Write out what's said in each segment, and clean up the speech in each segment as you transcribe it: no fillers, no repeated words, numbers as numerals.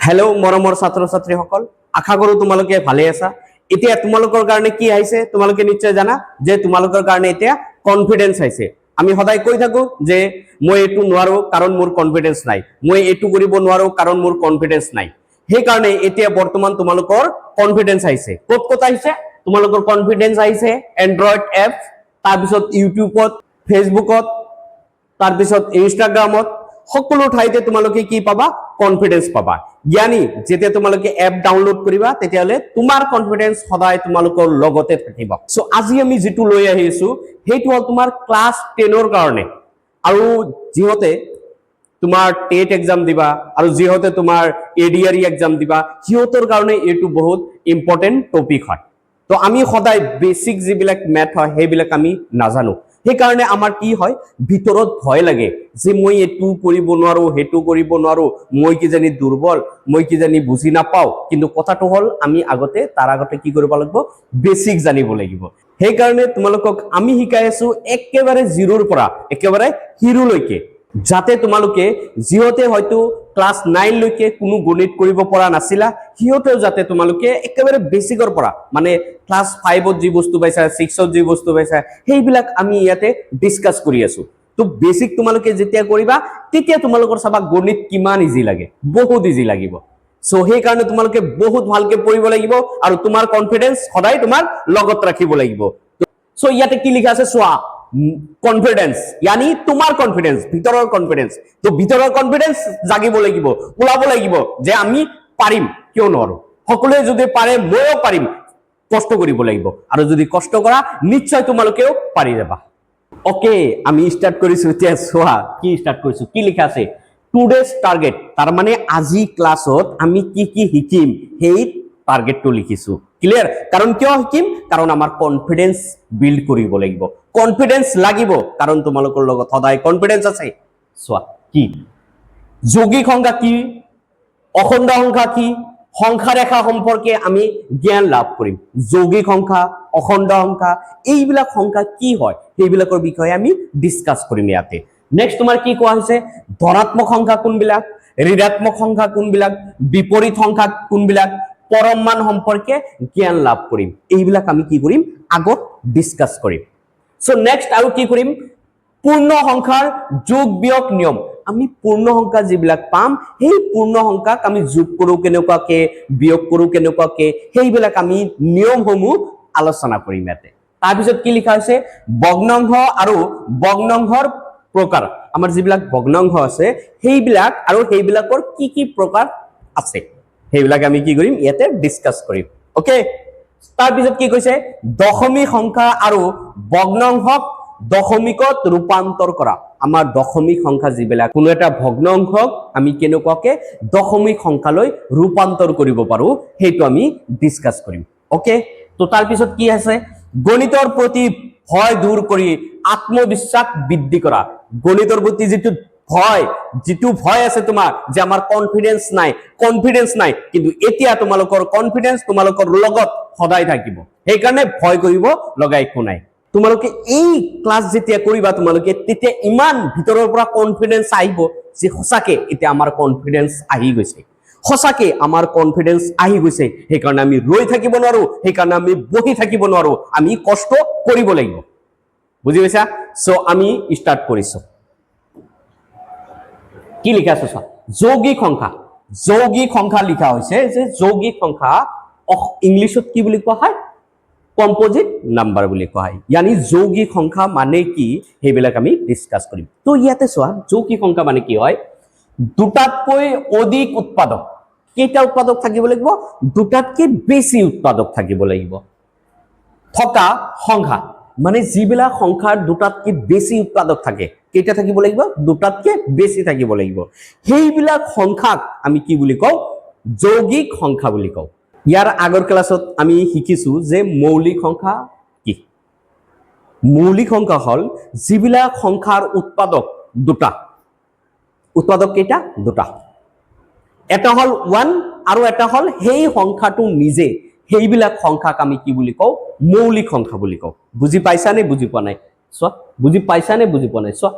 Hello' মৰমৰ ছাত্ৰ ছাত্ৰীসকল, আশা কৰোঁ তোমালোকে ভালে আছা। এতিয়া তোমালোকৰ কাৰণে কি আহিছে তোমালোকে নিশ্চয় জানা যে তোমালোকৰ কাৰণে এতিয়া কনফিডেন্স আহিছে। আমি সদায় কৈ থাকো যে মই এইটো নোৱাৰো কাৰণ মোৰ কনফিডেন্স নাই, মই এইটো কৰিব নোৱাৰো কাৰণ মোৰ কনফিডেন্স নাই। সেইকাৰণে এতিয়া বৰ্তমান তোমালোকৰ কনফিডেন্স আহিছে। ক'ত ক'ত আহিছে তোমালোকৰ কনফিডেন্স আহিছে? এণ্ড্ৰইড এপ, তাৰপিছত ইউটিউবত, ফেচবুকত, তাৰপিছত ইনষ্টাগ্ৰামত, সকলো ঠাইতে তোমালোকে কি পাবা? কনফিডেন্স পাবা। জ্ঞানী যেতিয়া তোমালোকে এপ ডাউনলোড কৰিবা তেতিয়াহ'লে তোমাৰ কনফিডেন্স সদায় তোমালোকৰ লগতে থাকিব। সো আজি আমি যেটো লৈ আহিছো সেইটো হ'ল তোমাৰ ক্লাছ 10ৰ কাৰণে। আৰু যিহতে তোমাৰ টেট এক্সাম দিবা আৰু যিহতে তোমাৰ এডিআৰই এক্সাম দিবা সিহঁতৰ কাৰণে এইটো বহুত ইম্পৰ্টেন্ট টপিক হয়। তো আমি সদায় বেসিক যিবিলাক ম্যাথ হয় সেইবিলাক আমি নাজানো। সেইকাৰণে আমাৰ কি হয় ভিতৰত ভয় লাগে যে মই এটো কৰিব নোৱাৰো, হেতু কৰিব নোৱাৰো, মই কি জানি দুৰ্বল, মই কি জানি বুজি নাপাও। কিন্তু কথাটো হ'ল আমি তাৰ আগতে কি কৰিব লাগিব? বেসিক জানিব লাগিব। সেইকাৰণে তোমালোকক আমি শিকাই আছো একেবাৰে জিৰোৰ পৰা একেবাৰে হিৰোলৈকে, যাতে তোমালোকে যিহতে হয়তো ক্লাস 9 লৈকে কোনো গণিত কৰিব পৰা নাছিলা সিহঁতেও যাতে তোমালোকে একেবাৰে বেসিকৰ পৰা মানে ক্লাস 5ত যি বস্তু পাইছা, 6ত যি বস্তু পাইছা সেইবিলাক আমি ইয়াতে ডিসকাস কৰি আছো। তো বেসিক তোমালোকে যেতিয়া কৰিবা তেতিয়া তোমালোকৰ চাবা গণিত কিমান ইজি লাগে, বহুত ইজি লাগিব। সো সেই কাৰণে তোমালোকে বহুত ভালকে পঢ়িব লাগিব আৰু তোমাৰ কনফিডেন্স সদায় তোমাৰ লগত ৰাখিব লাগিব। সো ইয়াতে কি লিখা আছে চোৱা, কনফিডেন্স यानी তোমাৰ কনফিডেন্স, ভিতৰৰ কনফিডেন্স। তো ভিতৰৰ কনফিডেন্স জাগিব লাগিব, ওলাব লাগিব যে আমি পাৰিম, কিয় নোৱাৰো। সকলোৱে যদি পাৰে ময়ো পাৰিম, কষ্ট কৰিব লাগিব। আৰু যদি কষ্ট কৰা নিশ্চয় তোমালোকেও পাৰি যাবা। ওকে, আমি স্টাৰ্ট কৰিছো এতিয়া। চোৱা কি স্টাৰ্ট কৰিছো, কি লিখা আছে? টুডেজ টার্গেট, তার মানে আজি ক্লাসত আমি কি কি শিকিম সেই টার্গেটটো লিখিছো। ক্লিয়ার? কারণ কিয় শিকিম? কারণ আমার কনফিডেন্স বিল্ড কৰিব লাগিব। কনফিডেন্স লাগিব কাৰণ তোমালোকৰ লগত সদায় কনফিডেন্স আছে। চোৱা কি যৌগিক সংখ্যা কি, অখণ্ড সংখ্যা কি, সংখ্যা ৰেখা সম্পৰ্কে আমি জ্ঞান লাভ কৰিম। যৌগিক সংখ্যা, অখণ্ড সংখ্যা, এইবিলাক সংখ্যা কি হয় সেইবিলাকৰ বিষয়ে আমি ডিসকাস কৰিম ইয়াতে। নেক্সট তোমাৰ কি কোৱা হৈছে? ধনাত্মক সংখ্যা কোনবিলাক, ঋণাত্মক সংখ্যা কোনবিলাক, বিপৰীত সংখ্যা কোনবিলাক, পৰম মান সম্পৰ্কে জ্ঞান লাভ কৰিম। এইবিলাক আমি কি কৰিম? আগত ডিসকাস কৰিম। সো নেক্সট আৰু কি কৰিম? পূৰ্ণ সংখ্যাৰ যোগ বিয়োগ নিয়ম। আমি পূৰ্ণ সংখ্যা যিবিলাক পাম সেই পূৰ্ণ সংখ্যাক আমি যোগ কৰো কেনেকুৱাকে, বিয়োগ কৰো কেনেকুৱাকে, সেইবিলাক আমি নিয়মসমূহ আলোচনা কৰিম ইয়াতে। তাৰপিছত কি লিখা হৈছে? ভগ্নাংশ আৰু ভগ্নাংশৰ প্ৰকাৰ। আমাৰ যিবিলাক ভগ্নাংশ আছে সেইবিলাক আৰু সেইবিলাকৰ কি কি প্ৰকাৰ আছে সেইবিলাক আমি কি কৰিম ইয়াতে ডিসকাস কৰিম। ওকে, তাৰপিছত কি কৈছে? দশমিক সংখ্যা আৰু ভগ্নাংশক দশমিকত ৰূপান্তৰ কৰা। আমাৰ দশমিক সংখ্যা যিবিলাক, কোনো এটা ভগ্নাংশক আমি কেনেকুৱাকে দশমিক সংখ্যালৈ ৰূপান্তৰ কৰিব পাৰো সেইটো আমি ডিসকাস কৰিম। ওকে, তো তাৰপিছত কি আছে? গণিতৰ প্ৰতি ভয় দূৰ কৰি আত্মবিশ্বাস বৃদ্ধি কৰা। গণিতৰ প্ৰতি যিটো ভয় আছে তোমাৰ যে আমাৰ কনফিডেন্স নাই, কিন্তু এতিয়া তোমালোকৰ কনফিডেন্স তোমালোকৰ লগত সদায় থাকিব। সেইকাৰণে ভয় কৰিব লগা একো নাই। তোমালোকে এই ক্লাস যেতিয়া কৰিবা তোমালোকে তেতিয়া ইমান ভিতৰৰ পৰা কনফিডেন্স আহিব যে সঁচাকে এতিয়া আমাৰ কনফিডেন্স আহি গৈছে, সঁচাকে আমাৰ কনফিডেন্স আহি গৈছে। সেইকাৰণে আমি ৰৈ থাকিব নোৱাৰো, সেইকাৰণে আমি বহি থাকিব নোৱাৰো, আমি কষ্ট কৰিব লাগিব। বুজি পাইছা? সো আমি স্টাৰ্ট কৰিছো। কি লিখা আছে চোৱা, যৌগিক সংখ্যা। যৌগিক সংখ্যা লিখা হৈছে যে যৌগিক সংখ্যা ইংলিছত কি বুলি কোৱা হয়? কম্পোজিট নাম্বাৰ বুলি কোৱা হয়। यानी যৌগিক সংখ্যা মানে কি সেইবিলাক আমি ডিসকাস কৰিম। তো ইয়াতে চোৱা যৌগিক সংখ্যা মানে কি হয়? দুটাতকৈ অধিক উৎপাদক। কেইটা উৎপাদক থাকিব লাগিব? দুটাতকৈ বেছি উৎপাদক থাকিব লাগিব। থকা সংখ্যা মানে যিবিলাক সংখ্যাৰ দুটাতকৈ বেছি উৎপাদক থাকে, কেইটা থাকিব লাগিব? দুটাতকৈ বেছি থাকিব লাগিব। সেইবিলাক সংখ্যাক আমি কি বুলি কওঁ? যৌগিক সংখ্যা বুলি কওঁ। ইয়াৰ আগৰ ক্লাছত আমি শিকিছো যে মৌলিক সংখ্যা কি। মৌলিক সংখ্যা হল যিবিলাক সংখ্যাৰ উৎপাদক দুটা। উৎপাদক কেইটা? দুটা। এটা হল 1 আৰু এটা হল সেই সংখ্যাটো নিজে। সেইবিলাক সংখ্যাক আমি কি বুলি কওঁ? মৌলিক সংখ্যা বুলি কওঁ। বুজি পাইছা নে বুজি পোৱা নাই? চোৱা, বুজি পাইছা নে বুজি পোৱা নাই? চোৱা,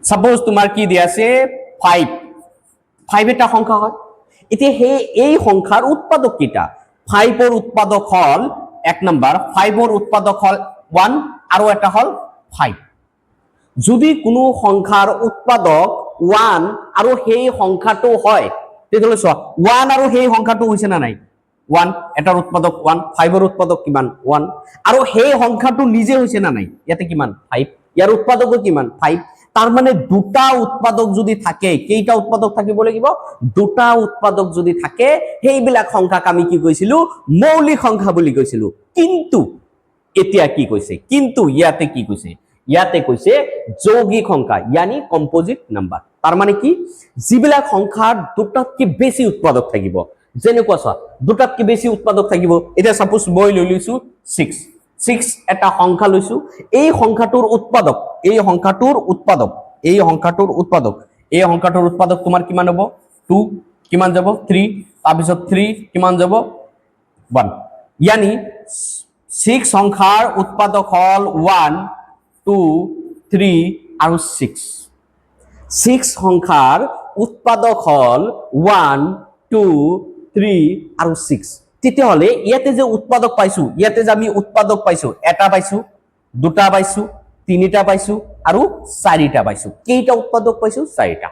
সাপোজ তোমাৰ কি দিয়া আছে 5 এটা সংখ্যা হয়। এতিয়া এই সংখ্যাৰ উৎপাদক কেইটা 5 ৰ উৎপাদক হল এক নম্বৰ 5 ৰ উৎপাদক হল 1 আৰু এটা হল 5 যদি কোনো সংখ্যাৰ উৎপাদক 1 আৰু সেই সংখ্যাটো হয় তেতিয়াহলে চোৱা 1 আৰু সেই সংখ্যাটো হৈছে না নাই 1 এটাৰ উৎপাদক 1 5 ৰ উৎপাদক কিমান 1 আৰু সেই সংখ্যাটো নিজে হৈছে না নাই ইয়াতে কিমান 5 ইয়াৰ উৎপাদকও কিমান 5 তাৰ মানে দুটা উৎপাদক যদি থাকে কেইটা উৎপাদক থাকিব লাগিব দুটা উৎপাদক যদি থাকে সেইবিলাক সংখ্যাক আমি কি কৈছিলো মৌলিক সংখ্যা বুলি কৈছিলো কিন্তু এতিয়া কি কৈছে কিন্তু ইয়াতে কি কৈছে ইয়াতে কৈছে যৌগিক সংখ্যা yani কম্পোজিট নাম্বার তাৰ মানে কি যিবিলাক সংখ্যাৰ দুটাতকৈ বেছি উৎপাদক থাকিব যেনেকুৱা চোৱা দুটাতকৈ বেছি উৎপাদক থাকিব এটা সাপোজ মই লৈ লৈছো 6 এটা সংখ্যা লৈছো এই সংখ্যাটোৰ উৎপাদক তোমাৰ কিমান হ'ব 2 কিমান যাব 3 তাৰ পিছত 3 কিমান যাব 1 yani 6 সংখ্যাৰ উৎপাদক হল 1 2 3 আৰু 6 6 সংখ্যাৰ উৎপাদক হল 1 2 3 আৰু 6 তেতিয়াহলে ইয়াতে যে উৎপাদক পাইছো ইয়াতে যে আমি উৎপাদক পাইছো এটা পাইছো দুটা পাইছো তিনিটা পাইছো আৰু চাৰিটা পাইছো কেইটা উৎপাদক পাইছো চাৰিটা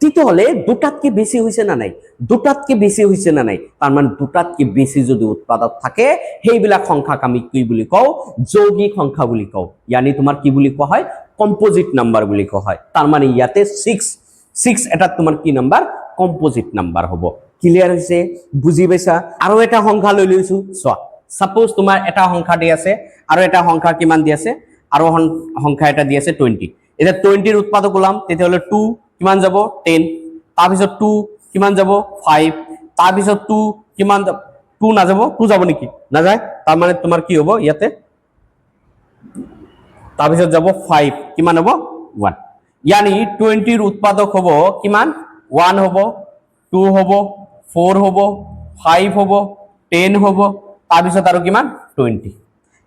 তেতিয়াহলে দুটাতকৈ বেছি হৈছে না নাই দুটাতকৈ বেছি হৈছে না নাই তাৰ মানে দুটাতকৈ বেছি যদি উৎপাদক থাকে সেইবিলাক সংখ্যাক আমি কি বুলি কও যৌগিক সংখ্যা বুলি কও yani তোমাৰ কি বুলি কোৱা হয় কম্পোজিট নাম্বাৰ বুলি কোৱা হয় তাৰ মানে ইয়াতে 6 এটা তোমাৰ কি নাম্বাৰ কম্পোজিট নাম্বাৰ হ'ব ক্লিয়াৰ হৈছে বুজি পাইছা আৰু এটা সংখ্যা লৈ লৈছো চোৱা সাপোজ তোমাৰ এটা সংখ্যা দি আছে আৰু এটা সংখ্যা কিমান দি আছে আৰু সংখ্যা এটা দি আছে 20 এটা 20 ৰ উৎপাদক ওলাম তেতিয়াহলে 2 কিমান যাব 10 তাৰ পিছত 2 কিমান যাব 5 তাৰ পিছত 2 কিমান 2 না যাব 2 যাব নেকি না যায় তাৰ মানে তোমাৰ কি হ'ব ইয়াতে তাৰ পিছত যাব 5 কিমান হ'ব 1 yani 20 ৰ উৎপাদক হ'ব কিমান 1 হ'ব 2 হ'ব 4 হ'ব 5 হ'ব 10 হ'ব তাৰ পিছত আৰু কিমান 20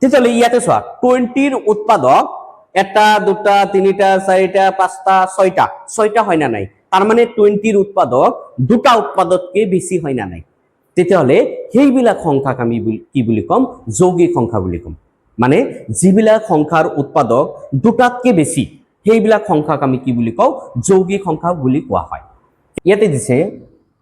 তেতিয়াহলে ইয়াতে চোৱা 20 ৰ উৎপাদক এটা দুটা তিনিটা চাৰিটা পাঁচটা ছয়টা হয় না নাই তাৰ মানে 20 ৰ উৎপাদক দুটা উৎপাদককে বেছি হয় না নাই তেতিয়াহলে সেইবিলাক সংখ্যাক আমি কি বুলি কম যৌগিক সংখ্যা বুলি কম মানে যিবিলাক সংখ্যাৰ উৎপাদক দুটাতকে বেছি সেইবিলাক সংখ্যাক আমি কি বুলি কও যৌগিক সংখ্যা বুলি কোৱা হয় ইয়াতে দিছে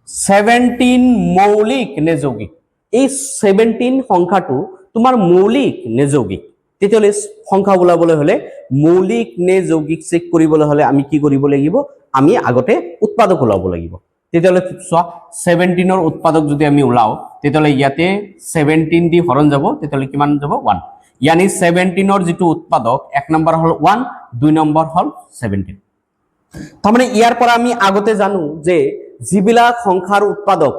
17 মৌলিক নে যৌগিক এই 17 সংখ্যাটো তোমাৰ মৌলিক নে যৌগিক তেতিয়াহলে সংখ্যা ওলাবলৈ হলে মৌলিক নে যৌগিক চেক কৰিবলৈ হলে আমি কি কৰিব লাগিব আমি আগতে উৎপাদক ওলাব লাগিব তেতিয়াহলে চোৱা 17 ৰ উৎপাদক যদি আমি ওলাও তেতিয়াহলে ইয়াতে 17 দি হৰণ যাব তেতিয়াহলে কিমান যাব 1 yani 17 ৰ যেটো উৎপাদক এক নম্বৰ হল 1 দুই নম্বৰ হল 17 তাৰ মানে ইয়াৰ পৰা আমি আগতে জানো যে যিবিলাক সংখ্যাৰ উৎপাদক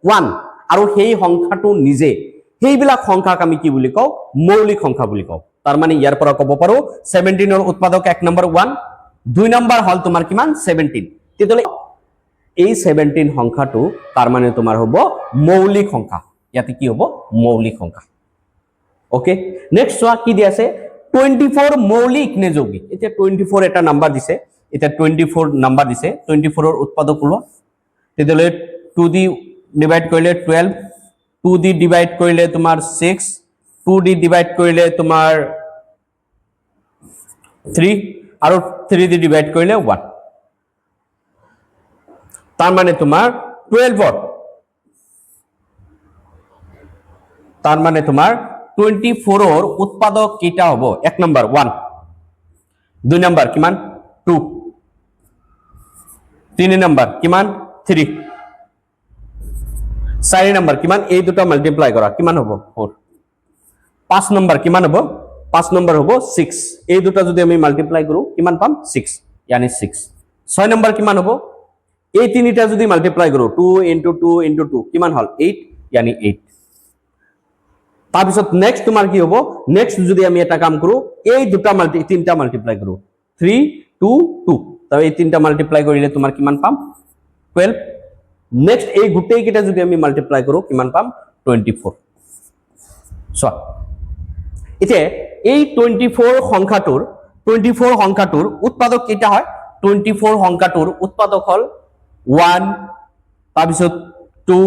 1 আৰু সেই সংখ্যাটো নিজে সেইবিলাক সংখ্যাক আমি কি বুলি কও মৌলিক সংখ্যা বুলি কও তাৰ মানে ইয়াৰ পৰা ক'ব পাৰো 17 ৰ উৎপাদক এক নম্বৰ 1 দুই নম্বৰ হল তোমাৰ কিমান 17 তেতিয়াহলে এই 17 সংখ্যাটো তাৰ মানে তোমাৰ হ'ব মৌলিক সংখ্যা ইয়াতে কি হ'ব মৌলিক সংখ্যা ওকে নেক্সট চোৱা কি দি আছে 24 মৌলিক নে যৌগিক এতিয়া 24 এটা নাম্বার দিছে এটা 24 নাম্বার দিছে 24 ৰ উৎপাদক ওলোৱা তেতিয়াহলে 2 দি ডিভাইড কৰিলে 12 2 দি ডিভাইড কৰিলে তোমাৰ 6 2 দি ডিভাইড কৰিলে তোমাৰ 3 আৰু 3 দি ডিভাইড কৰিলে 1 তাৰ মানে তোমাৰ 12 তাৰ মানে তোমাৰ 24 ৰ উৎপাদক কেইটা হ'ব এক নম্বৰ 1 দুই নম্বৰ কিমান 2 তিনি নম্বৰ কিমান 3 চাৰি নম্বৰ কিমান এই দুটা মাল্টিপ্লাই কৰা কিমান হ'ব 4 পাঁচ নম্বৰ কিমান হ'ব 5 নম্বৰ হ'ব 6 এই দুটা যদি আমি মাল্টিপ্লাই কৰো কিমান পাম 6 yani 6 ছয় নম্বৰ কিমান হ'ব এই তিনিটা যদি মাল্টিপ্লাই কৰো 2 * 2 * 2 কিমান হল 8 yani 8 তাৰ পিছত নেক্সট তোমাৰ কি হ'ব নেক্সট যদি আমি এটা কাম কৰো এই দুটা তিনটা মাল্টিপ্লাই কৰো 3 2 2 তাৰ এই তিনটা মাল্টিপ্লাই কৰিলে তোমাৰ কিমান পাম 12 নেক্সট এই গুটেই কেইটা যদি আমি মাল্টিপ্লাই কৰো কিমান পাম 24 সো এতিয়া এই 24 সংখ্যাটোৰ উৎপাদক কেইটা হয় 24 সংখ্যাটোৰ উৎপাদক হল 1 তাৰ পিছত 2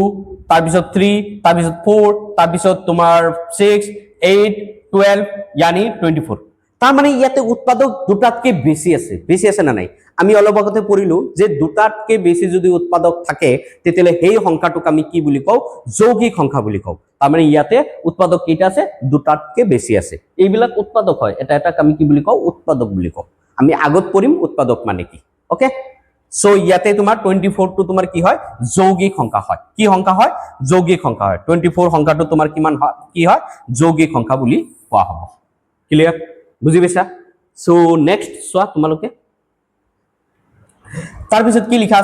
তাৰপিছত 3 তাৰপিছত 4 তাৰপিছত তোমাৰ 6 8 12 यानी 24 তাৰ মানে ইয়াতে উৎপাদক দুটাতকৈ বেছি আছে না নাই আমি অলপ আগতে পঢ়িলো যে দুটাতকৈ বেছি যদি উৎপাদক থাকে তেতিয়ালে সেই সংখ্যাটোক আমি কি বুলি কওঁ যৌগিক সংখ্যা বুলি কওঁ তাৰ মানে ইয়াতে উৎপাদক কেইটা আছে দুটাতকৈ বেছি আছে এইবিলাক উৎপাদক হয় এটা এটা আমি কি বুলি কওঁ উৎপাদক বুলি কওঁ আমি আগত পঢ়িম উৎপাদক মানে কি ওকে সো ইয়াতে তোমাৰ 24 টো তোমাৰ কি হয় যৌগিক সংখ্যা হয় কি সংখ্যা হয় যৌগিক সংখ্যা হয় 24 সংখ্যাটো তোমাৰ কিমান হয় কি হয় যৌগিক সংখ্যা বুলি কোৱা হ'ব ক্লিয়াৰ বুজি পাইছা সো নেক্সট সোৱা তোমালোকে তাৰ পিছত কি লিখা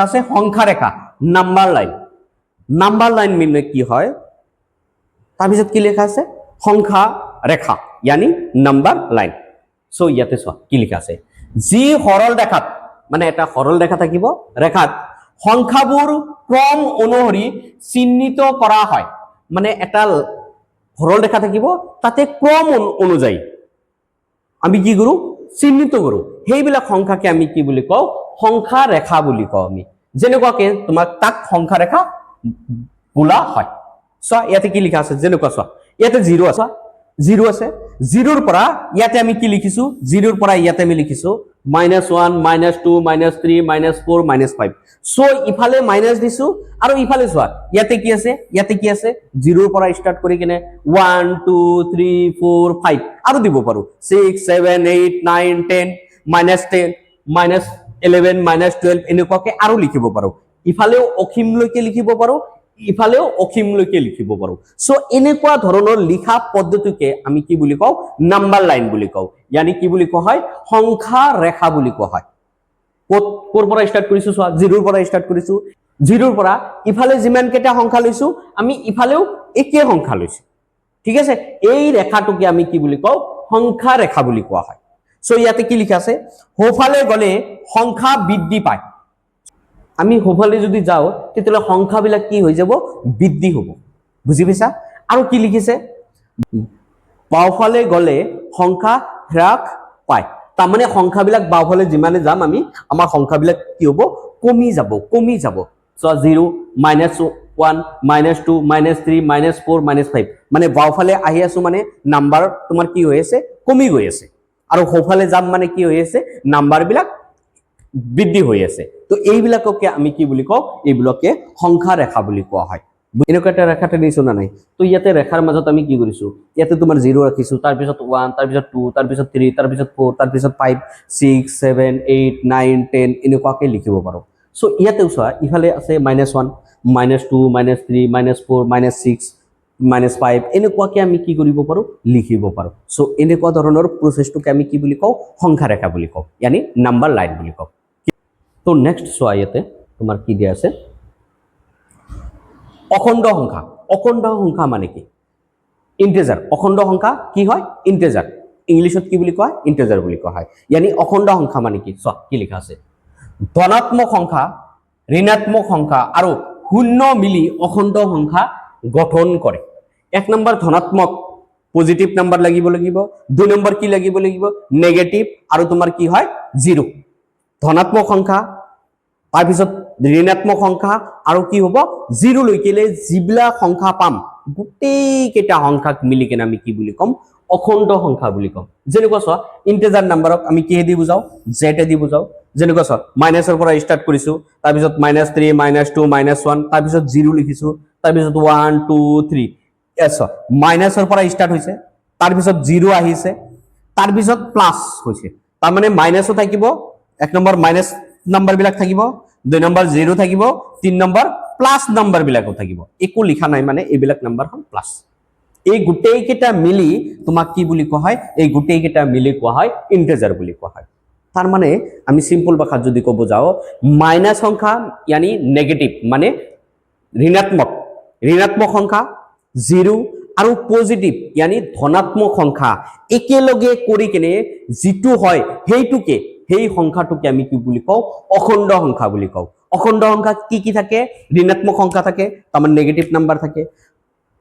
আছে সংখ্যা ৰেখা নাম্বাৰ লাইন মানে কি হয় তাৰ পিছত কি লিখা আছে সংখ্যা ৰেখা यानी নাম্বাৰ লাইন সো ইয়াতে সোৱা কি লিখা আছে যি সৰল ৰেখাত মানে এটা সৰল ৰেখা থাকিব ৰেখাত সংখ্যাবোৰ ক্ৰম অনুসৰি চিহ্নিত কৰা হয় মানে এটা সৰল ৰেখা থাকিব তাতে ক্ৰম অনুযায়ী আমি কি কৰো চিহ্নিত কৰো সেইবিলাক সংখ্যাকে আমি কি বুলি কওঁ সংখ্যা ৰেখা বুলি কওঁ আমি যেনেকুৱাকে তোমাক তাক সংখ্যা ৰেখা বোলা হয় সো ইয়াতে কি লিখা আছে যেনেকুৱা সো ইয়াতে 0 আছে 0 আছে 0 ৰ পৰা ইয়াতে আমি কি লিখিছো 0 ৰ পৰা ইয়াতে আমি লিখিছো -1 -2 -3 -4 -5 সো ইফালে মাইনাস দিছো আৰু ইফালে সোৱা ইয়াতে কি আছে 0 ৰ পৰা স্টাৰ্ট কৰি কিনে 1 2 3 4 5 আৰু দিব পাৰো 6 7 8 9 10 -10 -11 -12 এনেকুৱাকে আৰু লিখিব পাৰো ইফালেও অসীম লৈকে লিখিব পাৰো ইফালেও অসীম লৈকে লিখিব পাৰো সো এনেকুৱা ধৰণৰ লিখা পদ্ধতিকে আমি কি বুলি কওঁ নাম্বাৰ লাইন বুলি কওঁ यानी কি বুলি কোৱা হয় সংখ্যা ৰেখা বুলি কোৱা হয় কোৰ পৰা স্টাৰ্ট কৰিছো সোৱা 0 ৰ পৰা স্টাৰ্ট কৰিছো 0 ৰ পৰা ইফালে যিমান কেটা সংখ্যা লৈছো আমি ইফালেও একে সংখ্যা লৈছো ঠিক আছে এই ৰেখাটোকে আমি কি বুলি কওঁ সংখ্যা ৰেখা বুলি কোৱা হয় সো ইয়াতে কি লিখা আছে হোফালে গলে সংখ্যা বৃদ্ধি পায় আমি হোফালে যদি যাও তেতিয়ালে সংখ্যা বিলাক কি হৈ যাব বৃদ্ধি হ'ব বুজি পাইছা আৰু কি লিখিছে বাওফালে গলে সংখ্যা হ্ৰাস পায় তাৰ মানে সংখ্যা বিলাক বাওফালে যিমানে যাম আমি আমাৰ সংখ্যা বিলাক কি হ'ব কমি যাব সো 0 -1 -2 -3 -4 -5 মানে বাওফালে আহি আছো মানে নাম্বাৰ তোমাৰ কি হৈ আছে কমি গৈ আছে আৰু হোফালে যাম মানে কি হৈ আছে নাম্বাৰ বিলাক বৃদ্ধি হৈ আছে তো এইবিলাককে আমি কি বুলি কওঁ এইবিলাকে সংখ্যা ৰেখা বুলি কোৱা হয় এনেকুৱা এটা ৰেখাতে দিছো না নাই তো ইয়াতে ৰেখাৰ মাজত আমি কি কৰিছো ইয়াতে তোমাৰ 0 ৰাখিছো তাৰ পিছত 1 তাৰ পিছত 2 তাৰ পিছত 3 তাৰ পিছত 4 তাৰ পিছত 5 6 7 8 9 10 এনেকুৱাকে লিখিব পাৰো সো ইয়াতে সোৱা ইফালে আছে -1 -2 -3 -4 -6 -5 এনেকুৱাকে আমি কি কৰিব পাৰো লিখিব পাৰো সো এনেকুৱা ধৰণৰ প্ৰচেছটোকে আমি কি বুলি কওঁ সংখ্যা ৰেখা বুলি কওঁ यानी নাম্বাৰ লাইন বুলি কওঁ তো নেক্সট সোৱা ইয়াতে তোমাৰ কি দিয়া আছে অখণ্ড সংখ্যা মানে কি ইন্টিজাৰ অখণ্ড সংখ্যা কি হয় ইন্টিজাৰ ইংলিশত কি বুলি কয় ইন্টিজাৰ বুলি কোৱা হয় यानी অখণ্ড সংখ্যা মানে কি সোৱা কি লিখা আছে ধনাত্মক সংখ্যা ঋণাত্মক সংখ্যা আৰু শূন্য মিলি অখণ্ড সংখ্যা গঠন কৰে এক নম্বৰ ধনাত্মক পজিটিভ নাম্বাৰ লাগিব 2 নম্বৰ কি লাগিব নেগেটিভ আৰু তোমাৰ কি হয় 0 ধনাত্মক সংখ্যা তাৰ পিছত ঋণাত্মক সংখ্যা আৰু কি হ'ব 0 লৈকেলে যিবিলাক সংখ্যা পাম গোটেই কেটা সংখ্যাক মিলি কেনে আমি কি বুলি কম অখণ্ড সংখ্যা বুলি কম যেনেকুৱা সোৱা ইন্টিজাৰ নাম্বাৰক আমি কি দি বুজাও z দি বুজাও যেনেকুৱা সোৱা মাইনাসৰ পৰা স্টাৰ্ট কৰিছো তাৰ পিছত -3 -2 -1 তাৰ পিছত 0 লিখিছো তাৰ পিছত 1 2 3 এছ মাইনাসৰ পৰা স্টাৰ্ট হৈছে তাৰ পিছত 0 আহিছে তাৰ পিছত প্লাস হৈছে তাৰ মানে মাইনাসও থাকিব এক নম্বৰ মাইনাস নাম্বাৰ বিলাক থাকিব 2 নম্বৰ 0 থাকিব 3 নম্বৰ প্লাস নাম্বাৰ বিলাকও থাকিব একো লিখা নাই মানে এইবিলাক নাম্বাৰ হল প্লাস এই গুটেই কেটা মিলি তোমাক কি বুলি কোৱা হয় এই গুটেই কেটা মিলি কোৱা হয় ইন্টিজাৰ বুলি কোৱা হয় তাৰ মানে আমি সিম্পল ভাষাত যদি কব যাও মাইনাস সংখ্যা यानी নেগেটিভ মানে ঋণাত্মক সংখ্যা 0 আৰু পজিটিভ यानी ধনাত্মক সংখ্যা একেলগে কৰি কিনে যেটো হয় হেইটুকে সেই সংখ্যাটোকে আমি কি বুলি কওঁ অখণ্ড সংখ্যা বুলি কওঁ অখণ্ড সংখ্যা কি থাকে ঋণাত্মক সংখ্যা থাকে তাৰ মানে নেগেটিভ নাম্বাৰ থাকে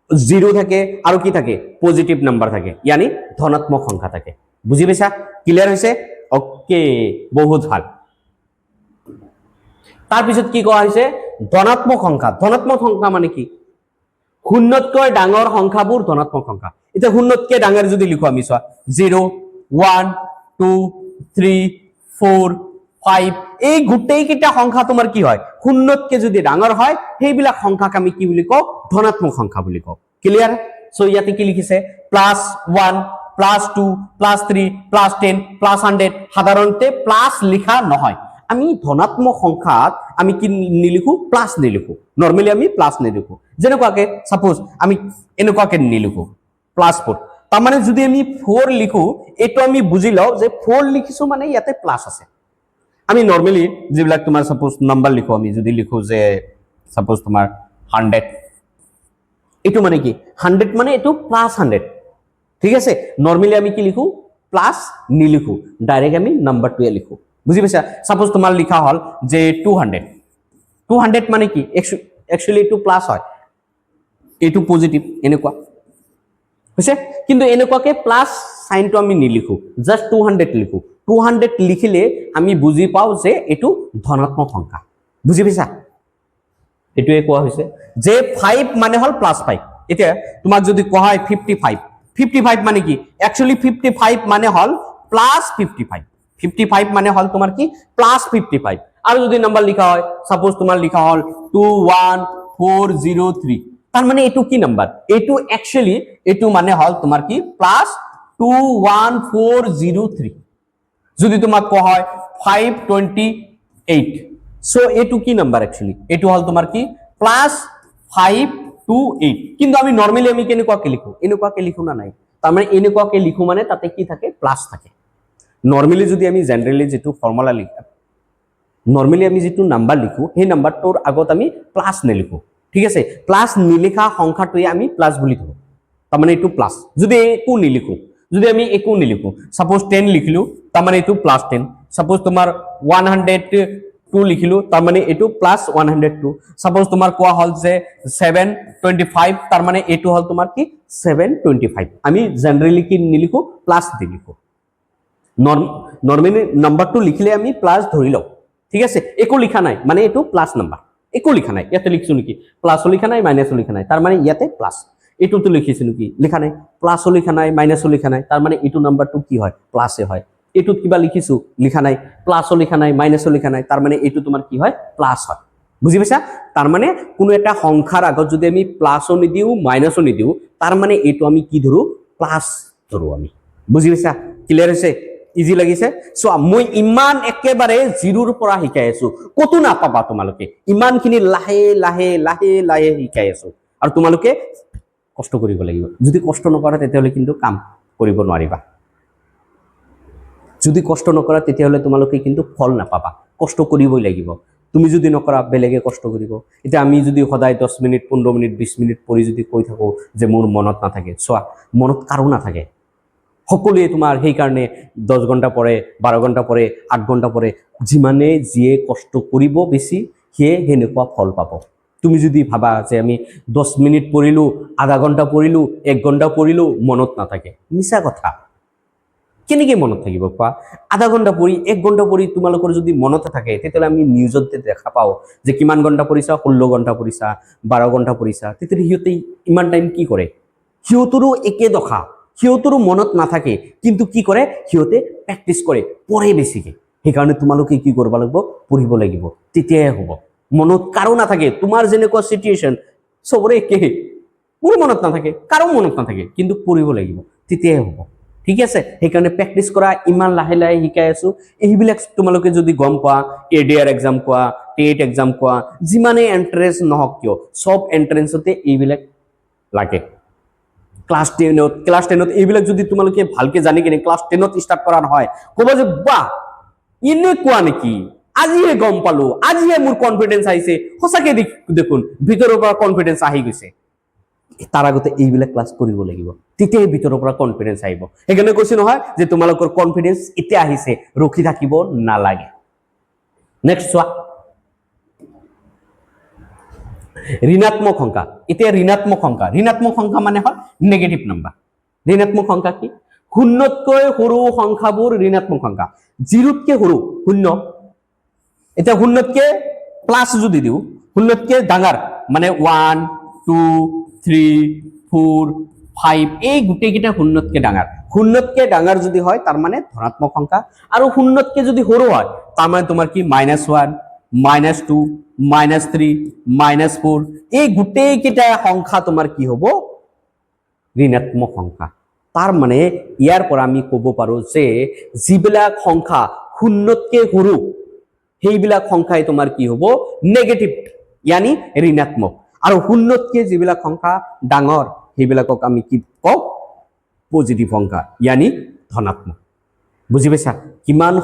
0 থাকে আৰু কি থাকে পজিটিভ নাম্বাৰ থাকে यानी ধনাত্মক সংখ্যা থাকে বুজি পাইছা ক্লিয়াৰ হৈছে ওকে বহুত ভাল তাৰ পিছত কি কোৱা হৈছে ধনাত্মক সংখ্যা। ধনাত্মক সংখ্যা মানে কি? শূন্যতকৈ ডাঙৰ সংখ্যাবোৰ ধনাত্মক সংখ্যা। এতিয়া শূন্যতকৈ ডাঙৰ যদি লিখো আমি, চোৱা 0 1 2 3 4 5, এই গোটেইকেইটা সংখ্যা তোমাৰ কি হয়? শূন্যতকৈ যদি ডাঙৰ হয় সেইবিলাক সংখ্যাক আমি কি বুলি কওঁ? ধনাত্মক সংখ্যা বুলি কওঁ। ক্লিয়াৰ? সো ইয়াতে কি লিখিছে? +1 +2 +3 +10 +100। সাধাৰণতে প্লাস লিখা নহয়, আমি ধনাত্মক সংখ্যাত আমি কি নিলিখো? প্লাস নিলিখো। নরমালি আমি প্লাস নিলিখো। যেনেকুৱাকে সাপোজ আমি এনেকুৱাকে নিলিখো +4, তার মানে যদি আমি 4 লিখো, এটো আমি বুঝি লও যে 4 লিখিছো মানে ইয়াতে প্লাস আছে। আমি নরমালি যেবিলাক তোমাৰ সাপোজ নাম্বাৰ লিখো, আমি যদি লিখো যে সাপোজ তোমাৰ 100, এটো মানে কি? 100 মানে এটো +100, ঠিক আছে? নরমালি আমি কি লিখো? প্লাস নিলিখো, ডাইরেক্ট আমি নাম্বাৰটোৱে লিখো। বুঝি পাইছা? সাপোজ তোমাৰ লিখা হল যে 200, 200 মানে কি? একচুয়ালি এটো প্লাস হয়, এটো পজিটিভ, এনেকুৱা হৈছে। কিন্তু এনেকুৱাকে প্লাস সাইনটো আমি নিলিখো, জাস্ট 200 লিখো। 200 লিখিলে আমি বুজি পাও যে এটো ধনাত্মক সংখ্যা। বুজি পাইছা? এটোৱে কোৱা হৈছে যে 5 মানে হল +5। এতিয়া তোমাক যদি কোৱা হয় 55, 55 মানে কি? একচুয়ালি 55 মানে হল +55। 55 মানে হল তোমার কি? +55। আর যদি নাম্বার লিখা হয়, সাপোজ তোমার লিখা হল 21403, তার মানে এটু কি নাম্বার? এটু একচুয়ালি এটু মানে হল তোমার কি? +21403। যদি তোমাক কোৱা হয় 528, সো এটু কি নাম্বাৰ? একচুয়ালি এটু হল তোমাৰ কি? +528। কিন্তু আমি নৰমালি আমি কেনেকুৱাকে লিখো? এনেকুৱাকে লিখো না নাই? তাৰ মানে এনেকুৱাকে লিখো মানে তাতে কি থাকে? প্লাস থাকে। নরমালি যদি আমি জেনারেলি যেটো ফর্মুলা লিখো, নরমালি আমি যেটো নাম্বার লিখো, সেই নাম্বাৰটোৰ আগত আমি প্লাস নিলিখো, ঠিক আছে? প্লাস নিলিখা সংখ্যাটোৱে আমি প্লাস বুলি ধৰো, তার মানে এটু প্লাস। যদি একো নিলিখো, যদি আমি একো নিলিখো, সাপোজ 10 লিখিলো, তার মানে এটু +10। সাপোজ তোমার 102 লিখিলো, তার মানে এটু +102। সাপোজ তোমার কোয়া হল যে 725, তার মানে এটু হল তোমার কি? 725। আমি জেনারেলি কি নিলিখো? প্লাস দি লিখো। নরমালি নাম্বারটো লিখিলে আমি প্লাস ধরি লও, ঠিক আছে? একো লিখা নাই মানে এটু প্লাস নাম্বার, একো লিখা নাই। ইয়াতে লিখছো নেকি? প্লাসও লিখা নাই, মাইনাসও লিখা নাই, তার মানে ইয়াতে প্লাস। এটুতো লিখিছো নেকি? লিখা নাই। প্লাসও লিখা নাই, মাইনাসও লিখা নাই, তার মানে এটু নাম্বারটো কি হয়? প্লাসে হয়। এটুত কিবা লিখিছো? লিখা নাই। প্লাসও লিখা নাই, মাইনাসও লিখা নাই, তার মানে এটু তোমার কি হয়? প্লাস হয়। বুঝি পাইছা? তার মানে কোনো একটা সংখ্যার আগত যদি আমি প্লাসও নিদিও, মাইনাসও নিদিও, তার মানে এটু আমি কি ধরো? প্লাস ধরো আমি। বুঝি পাইছা? ক্লিয়ার হৈছে? ইজি লাগিছে? সো মই ইমান একেবাৰে জিৰোৰ পৰা শিকাই আছো, কতো নাপাবা তোমালোকে। ইমানখিনি লাহে লাহে লাহে লাহে শিকাই আছো, আৰু তোমালোকে কষ্ট কৰিব লাগিব। যদি কষ্ট নকৰা তেতিয়াহলে কিন্তু কাম কৰিব নোৱাৰিবা। যদি কষ্ট নকৰা তেতিয়াহলে তোমালোকে কিন্তু ফল নাপাবা। কষ্ট কৰিবই লাগিব। তুমি যদি নকৰা বেলেগে কষ্ট কৰিব। এতিয়া আমি যদি সদায় 10 মিনিট 15 মিনিট 20 মিনিট পঢ়ি যদি কৈ থাকো যে মোৰ মনত নাথাকে, চোৱা মনত কাৰো নাথাকে। সকলোৱে তোমাৰ সেই কাৰণে 10 ঘন্টা পঢ়ে, 12 ঘন্টা পঢ়ে, 8 ঘন্টা পঢ়ে। যিমানে যিয়ে কষ্ট কৰিব বেছি, সিয়ে সেনেকুৱা ফল পাব। তুমি যদি ভাবা যে আমি 10 মিনিট পঢ়িলো, আধা ঘন্টা পঢ়িলো, 1 ঘন্টা পঢ়িলো, মনত নাথাকে, মিছা কথা। কেনেকৈ মনত থাকিব কোৱা? আধা ঘন্টা পঢ়ি 1 ঘন্টা পঢ়ি তোমালোকৰ যদি মনতে থাকে, তেতিয়াহ'লে আমি নিউজত দেখা পাওঁ যে কিমান ঘন্টা পঢ়িছা? 16 ঘন্টা পঢ়িছা, 12 ঘন্টা পঢ়িছা। তেতিয়াহ'লে সিহঁতে ইমান টাইম কি কৰে? সিহঁতৰো একে দশা, সিহঁতৰো মনত নাথাকে, কিন্তু কি কৰে? সিহঁতে প্ৰেক্টিচ কৰে, পঢ়ে বেছিকে। সেইকাৰণে তোমালোকে কি কৰিব লাগিব? পঢ়িব লাগিব, তেতিয়াহে হ'ব। মনত কাৰো নাথাকে, তোমাৰ যেনেকুৱা সিচুৱেশ্যন চবৰে একে। মোৰ মনত নাথাকে, কাৰো মনত নাথাকে, কিন্তু পঢ়িব লাগিব, তেতিয়াহে হ'ব। ঠিক আছে? সেইকাৰণে প্ৰেক্টিচ কৰা, ইমান লাহে লাহে শিকাই আছো। এইবিলাক তোমালোকে যদি গম পোৱা, এডিআৰ এক্সাম কোৱা, টেট এক্সাম কোৱা, যিমানে এন্ট্ৰেন্স নহওক কিয়, সব এন্ট্ৰেন্সতে এইবিলাক লাগে। ক্লাস 10ত এইবিলাক যদি তোমালোকে ভালকে জানি কিনে ক্লাস 10ত স্টার্ট করা হয়, কব যে বাহ এনেকুৱা নেকি, আজিহে গম পালো, আজিহে মোৰ কনফিডেন্স আহিছে। সঁচাকে দেখোন ভিতৰৰ পৰা কনফিডেন্স আহি গৈছে। তাৰ আগতে এইবিলাক ক্লাস কৰিব লাগিব, তেতিয়াই ভিতৰৰ পৰা কনফিডেন্স আহিব। সেইকাৰণে কৈছো নহয় যে তোমালোকৰ কনফিডেন্স এতিয়া আহিছে, ৰখি থাকিব নালাগে। নেক্সট চোৱা, ঋণাত্মক সংখ্যা। এতিয়া ঋণাত্মক সংখ্যা, ঋণাত্মক সংখ্যা মানে হল নেগেটিভ নাম্বার। ঋণাত্মক সংখ্যা কি? শূন্যতকৈ সৰু সংখ্যাবোৰ ঋণাত্মক সংখ্যা। 0তকৈ সৰু শূন্য। এতিয়া শূন্যতকৈ প্লাস যদি দিওঁ, শূন্যতকে ডাঙৰ মানে 1 2 3 4 5 এই গোটেইকেইটা শূন্যতকে ডাঙৰ শূন্যতকে ডাঙৰ যদি হয় তাৰ মানে ধনাত্মক সংখ্যা আৰু শূন্যতকে যদি সৰু হয় তাৰ মানে তোমাৰ কি -1 -2 -3 -4 এই গোটেইকেইটা সংখ্যা তোমাৰ কি হ'ব ঋণাত্মক সংখ্যা তাৰ মানে ইয়াৰ পৰা আমি ক'ব পাৰো যে যিবিলাক সংখ্যা শূন্যতকে সৰু সেইবিলাক সংখ্যাই তোমাৰ কি হ'ব নেগেটিভ यानी ঋণাত্মক আৰু শূন্যতকে যিবিলাক সংখ্যা ডাঙৰ সেইবিলাকক আমি কি কওঁ পজিটিভ সংখ্যা यानी ধনাত্মক বুজি পাইছা কিমান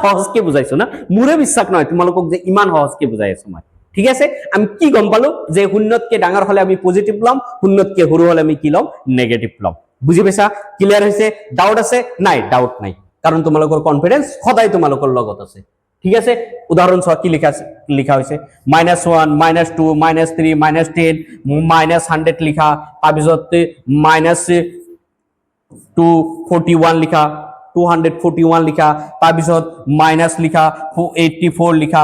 সহজকে বুজাইছো না মোৰে বিশ্বাস নহয় তোমালোকক যে ইমান সহজকে বুজাই আছো মই ঠিক আছে আমি কি গম পালো যে শূন্যতকে ডাঙৰ হলে আমি পজিটিভ লম শূন্যতকে সৰু হলে আমি কি লম নেগেটিভ লম বুজি পাইছা ক্লিয়াৰ হৈছে ডাউট আছে নাই ডাউট নাই কাৰণ তোমালোকৰ কনফিডেন্স সদায় তোমালোকৰ লগত আছে ঠিক আছে উদাহরণ সহ কি লিখা হয়েছে -1 -2 -3 -10 -100 লিখা তাৰপিছত -241 লিখা 241 লিখা তাৰপিছত মাইনাস লিখা 84 লিখা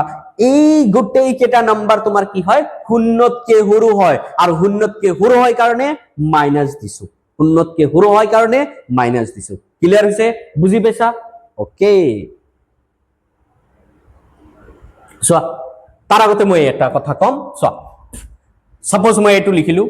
এই গোটেই কেটা নাম্বাৰ তোমাৰ কি হয় শূন্যতকে সৰু হয় আৰ শূন্যতকে সৰু হয় কাৰণে মাইনাস দিছো শূন্যতকে সৰু হয় কাৰণে মাইনাস দিছো ক্লিয়াৰ হইছে বুঝি পাইছা ওকে চোৱা তাৰ আগতে মই এটা কথা কম চোৱা সাপোজ মই এটো লিখিলো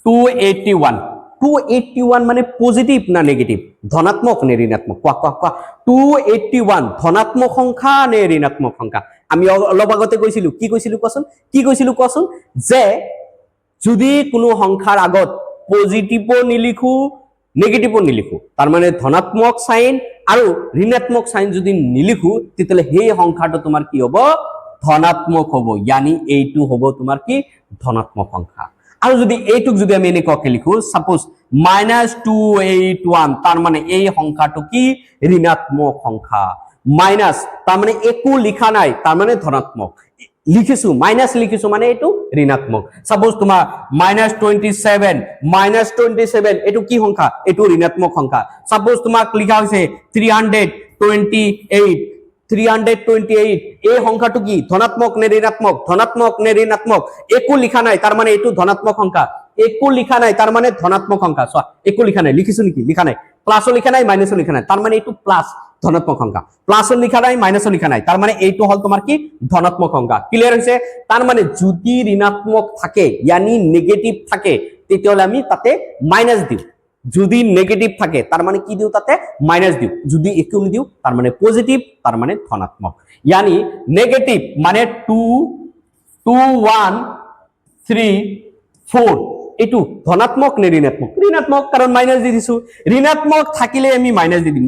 281 মানে পজিটিভ না নেগেটিভ ধনাত্মক নে ঋণাত্মক কোৱা 281 ধনাত্মক সংখ্যা নে ঋণাত্মক সংখ্যা আমি অলপ আগতে কৈছিলো কি কৈছিলো কোৱাচোন যে যদি কোনো সংখ্যাৰ আগত পজিটিভও নিলিখো নেগেটিভও নিলিখো তাৰ মানে ধনাত্মক সাইন আৰু ঋণাত্মক সাইন যদি নিলিখো তেতিয়ালে সেই সংখ্যাটো তোমাৰ কি হ'ব ধনাত্মক হ'ব यानी এইটো হ'ব তোমাৰ কি ধনাত্মক সংখ্যা আৰু যদি এইটুক যদি আমি এনেকৈ লিখো সাপোজ -281 তাৰ মানে এই সংখ্যাটো কি ঋণাত্মক সংখ্যা মাইনাস তাৰ মানে একো লিখা নাই তাৰ মানে ধনাত্মক লিখিছো মাইনাস লিখিছো মানে এটো ঋণাত্মক সাপোজ তোমার -27 এটো কি সংখ্যা এটো ঋণাত্মক সংখ্যা সাপোজ তোমাক লিখা হইছে 328 এই সংখ্যাটো কি ধনাত্মক নে ঋণাত্মক একো লিখা নাই তার মানে এটো ধনাত্মক সংখ্যা একো লিখা নাই তার মানে ধনাত্মক সংখ্যা সো একো লিখা নাই লিখিছো নেকি লিখা নাই প্লাসও লিখা নাই মাইনাসও লিখা নাই তার মানে এটো প্লাস ধনাত্মক সংখ্যা প্লাসও লিখা নাই মাইনাসও লিখা নাই তার মানে এইটো হল তোমার কি ধনাত্মক সংখ্যা ক্লিয়ার হইছে তার মানে যদি ঋণাত্মক থাকে यानी নেগেটিভ থাকে তেতিয়ালে আমি তাতে মাইনাস দিও যদি নেগেটিভ থাকে তার মানে কি দিও তাতে মাইনাস দিও যদি একো নি দিও তার মানে পজিটিভ তার মানে ধনাত্মক यानी নেগেটিভ মানে 2 1 3 4 এটু ধনাত্মক নে ঋণাত্মক কারণ মাইনাস দি দিছো ঋণাত্মক থাকিলে আমি মাইনাস দি দিম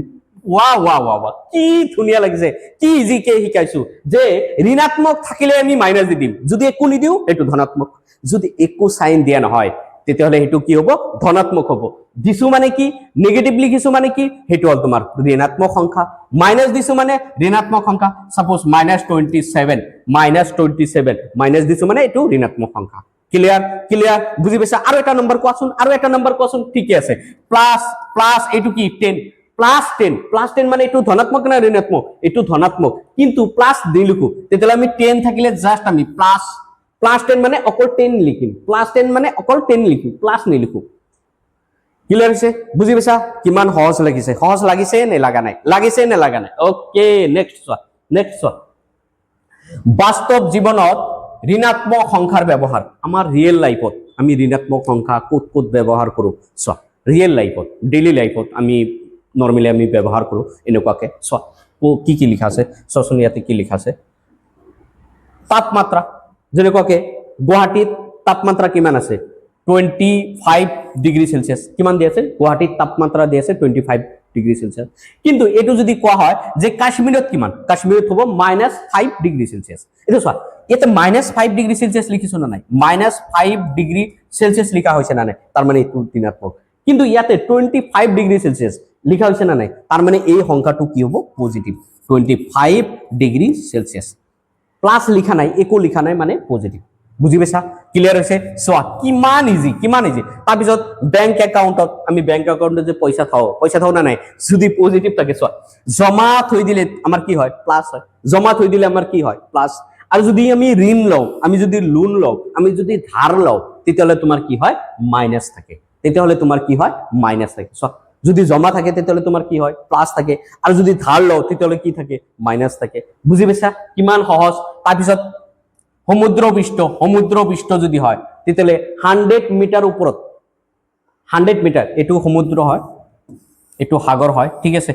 ওয়া কি ধুনিয়া লাগিছে কি ইজি কে শিকাইছো যে ঋণাত্মক থাকিলে আমি মাইনাস দি দিম যদি একো নি দিও এটু ধনাত্মক যদি একো সাইন দিয়া নহয় তেতিয়ালে হেতু কি হ'ব ধনাত্মক হ'ব দিছো মানে কি নেগেটিভ লিখিছো মানে কি হেতু হল তোমাৰ ঋণাত্মক সংখ্যা মাইনাস দিছো মানে ঋণাত্মক সংখ্যা সাপোজ -27 মাইনাস দিছো মানে এটু ঋণাত্মক সংখ্যা ক্লিয়ার বুঝি পাইছা আৰু এটা নম্বৰ কোৱাচোন ঠিকে আছে প্লাস এটু কি 10 মানে এটু ধনাত্মক না ঋণাত্মক এটু ধনাত্মক কিন্তু প্লাস দিলুকু তেতিয়ালে আমি 10 থাকিলে জাস্ট আমি প্লাস 10 মানে অকল 10 লিখিম +10 মানে অকল 10 লিখিম প্লাস নিলিখো ক্লিয়ার হৈছে বুজি পাইছা কিমান সহজ লাগিছে নে লাগা নাই ওকে নেক্সট বাস্তৱ জীৱনত ঋণাত্মক সংখ্যাৰ ব্যৱহাৰ আমাৰ ৰিয়েল লাইফত আমি ঋণাত্মক সংখ্যা ক'ত ব্যৱহাৰ কৰো চোৱা ৰিয়েল লাইফত ডেইলি লাইফত আমি নৰমালি আমি ব্যবহাৰ কৰো এনেকুৱাকে চোৱা কি লিখা আছে চোৱাচোন ইয়াতে কি লিখা আছে তাপমাত্ৰা যেনেকুৱাকে গুৱাহাটীত তাপমাত্ৰা কিমান আছে 25 ডিগ্ৰী সেলসিয়াস কিমান দি আছে গুৱাহাটীত তাপমাত্ৰা দি আছে 25 ডিগ্ৰী সেলসিয়াস কিন্তু এটো যদি কোৱা হয় যে কাশ্মীৰত কিমান কাশ্মীৰত হ'ব -5 ডিগ্ৰী সেলসিয়াস এটো চোৱা ইয়াতে -5 ডিগ্ৰী সেলসিয়াস লিখিছো না নাই -5 ডিগ্ৰী সেলসিয়াস লিখা হৈছে না নাই তাৰ মানে এটো ঋণাত্মক কিন্তু ইয়াতে 25 ডিগ্ৰী সেলসিয়াস লিখা হৈছে না নাই তাৰ মানে এই সংখ্যাটো কি হ'ব পজিটিভ 25 ডিগ্ৰী সেলসিয়াস প্লাস লিখা নাই একো লিখা নাই মানে পজিটিভ বুজি পাইছা ক্লিয়ার হৈছে সোয়া কিমান ইজি তাৰ পিছত ব্যাংক একাউন্টত আমি ব্যাংক একাউন্টত যে পইচা থাও না নাই যদি পজিটিভ থাকে সোয়া জমা থৈ দিলে আমাৰ কি হয় প্লাস হয় জমা থৈ দিলে আমাৰ কি হয় প্লাস আৰু যদি আমি ঋণ লওঁ, আমি যদি লোন লওঁ, আমি যদি ধাৰ লওঁ, তেতিয়াহ'লে তোমাৰ কি হয় মাইনাছ থাকে, তেতিয়াহ'লে তোমাৰ কি হয় মাইনাছ থাকে। যদি জমা থাকে তেতিয়াহ'লে তোমাৰ কি হয় প্লাছ থাকে, আৰু যদি ধাৰ লওঁ তেতিয়াহ'লে কি থাকে মাইনাছ থাকে। বুজি পাইছা কিমান সহজ। তাৰপিছত সমুদ্ৰ পৃষ্ঠ যদি হয় তেতিয়াহ'লে 100 মিটাৰ ওপৰত, 100 মিটাৰ, এইটো সমুদ্ৰ হয়, এইটো সাগৰ হয়, ঠিক আছে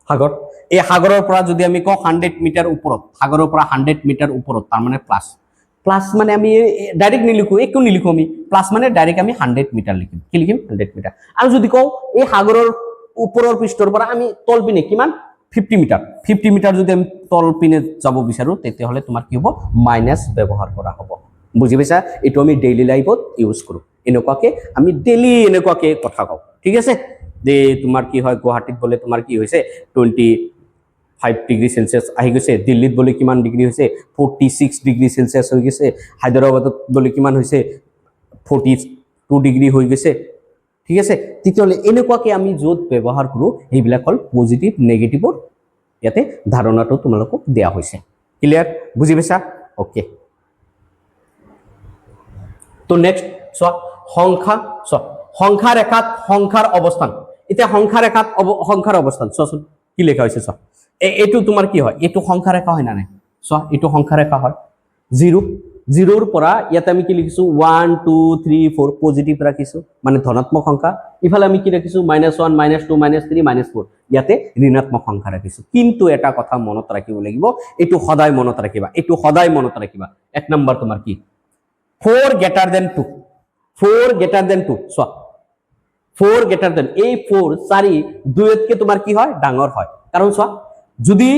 সাগৰ। এই সাগৰৰ পৰা যদি আমি কওঁ 100 মিটাৰ ওপৰত, সাগৰৰ পৰা 100 মিটাৰ ওপৰত, তাৰ মানে প্লাছ, প্লাছ মানে আমি ডাইৰেক্ট নিলিখো, একো নিলিখো আমি, প্লাছ মানে ডাইৰেক্ট আমি 100 মিটাৰ লিখিম, কি লিখিম 100 মিটাৰ। আৰু যদি কওঁ এই সাগৰৰ ওপৰৰ পৃষ্ঠৰ পৰা আমি তল পিনে কিমান 50 মিটাৰ, 50 মিটাৰ যদি আমি তল পিনে যাব বিচাৰো তেতিয়াহ'লে তোমাৰ কি হ'ব মাইনাছ ব্যৱহাৰ কৰা হ'ব। বুজি পাইছা, এইটো আমি ডেইলি লাইফত ইউজ কৰো, এনেকুৱাকে আমি ডেইলি এনেকুৱাকে কথা কওঁ, ঠিক আছে। যে তোমাৰ কি হয় গুৱাহাটীত বোলে তোমাৰ কি হৈছে 25 ডিগ্ৰী সেলসিয়াস আহি গৈছে, দিল্লীত বোলে কিমান ডিগ্ৰী হৈছে 46 ডিগ্ৰী সেলসিয়াস হৈ গৈছে, হায়দৰাবাদত বোলে কিমান হৈছে 42 ডিগ্ৰী হৈ গৈছে, ঠিক আছে। তেতিয়াহ'লে এনেকুৱাকে আমি য'ত ব্যৱহাৰ কৰোঁ সেইবিলাক হ'ল পজিটিভ নেগেটিভৰ ইয়াতে ধাৰণাটো তোমালোকক দিয়া হৈছে। ক্লিয়াৰ, বুজি পাইছা? অ'কে। তো নেক্সট চোৱা সংখ্যা ৰেখাত সংখ্যাৰ অৱস্থান। এতিয়া সংখ্যা ৰেখাত সংখ্যাৰ অৱস্থান চোৱাচোন কি লেখা হৈছে চোৱা, এইটো তোমাৰ কি হয়, এইটো সংখ্যা ৰেখা হয় না নাই, চোৱা এইটো সংখ্যা ৰেখা হয়, 0 পৰা ইয়াতে আমি কি লিখিছো 1 2 3 4 পজিটিভ ৰাখিছো মানে ধনাত্মক সংখ্যা, ইফালে আমি কি ৰাখিছো -1 -2 -3 -4, ইয়াতে ঋণাত্মক সংখ্যা ৰাখিছো। কিন্তু এটা কথা মনত ৰাখিব লাগিব, এইটো সদায় মনত ৰাখিবা, এইটো সদায় মনত ৰাখিবা। এক নম্বৰ তোমাৰ কি 4 greater than 2, 4 greater than 2, চোৱা 4 greater than, এই 4 4 দুইতকে তোমাৰ কি হয় ডাঙৰ হয়। কাৰণ চোৱা যদি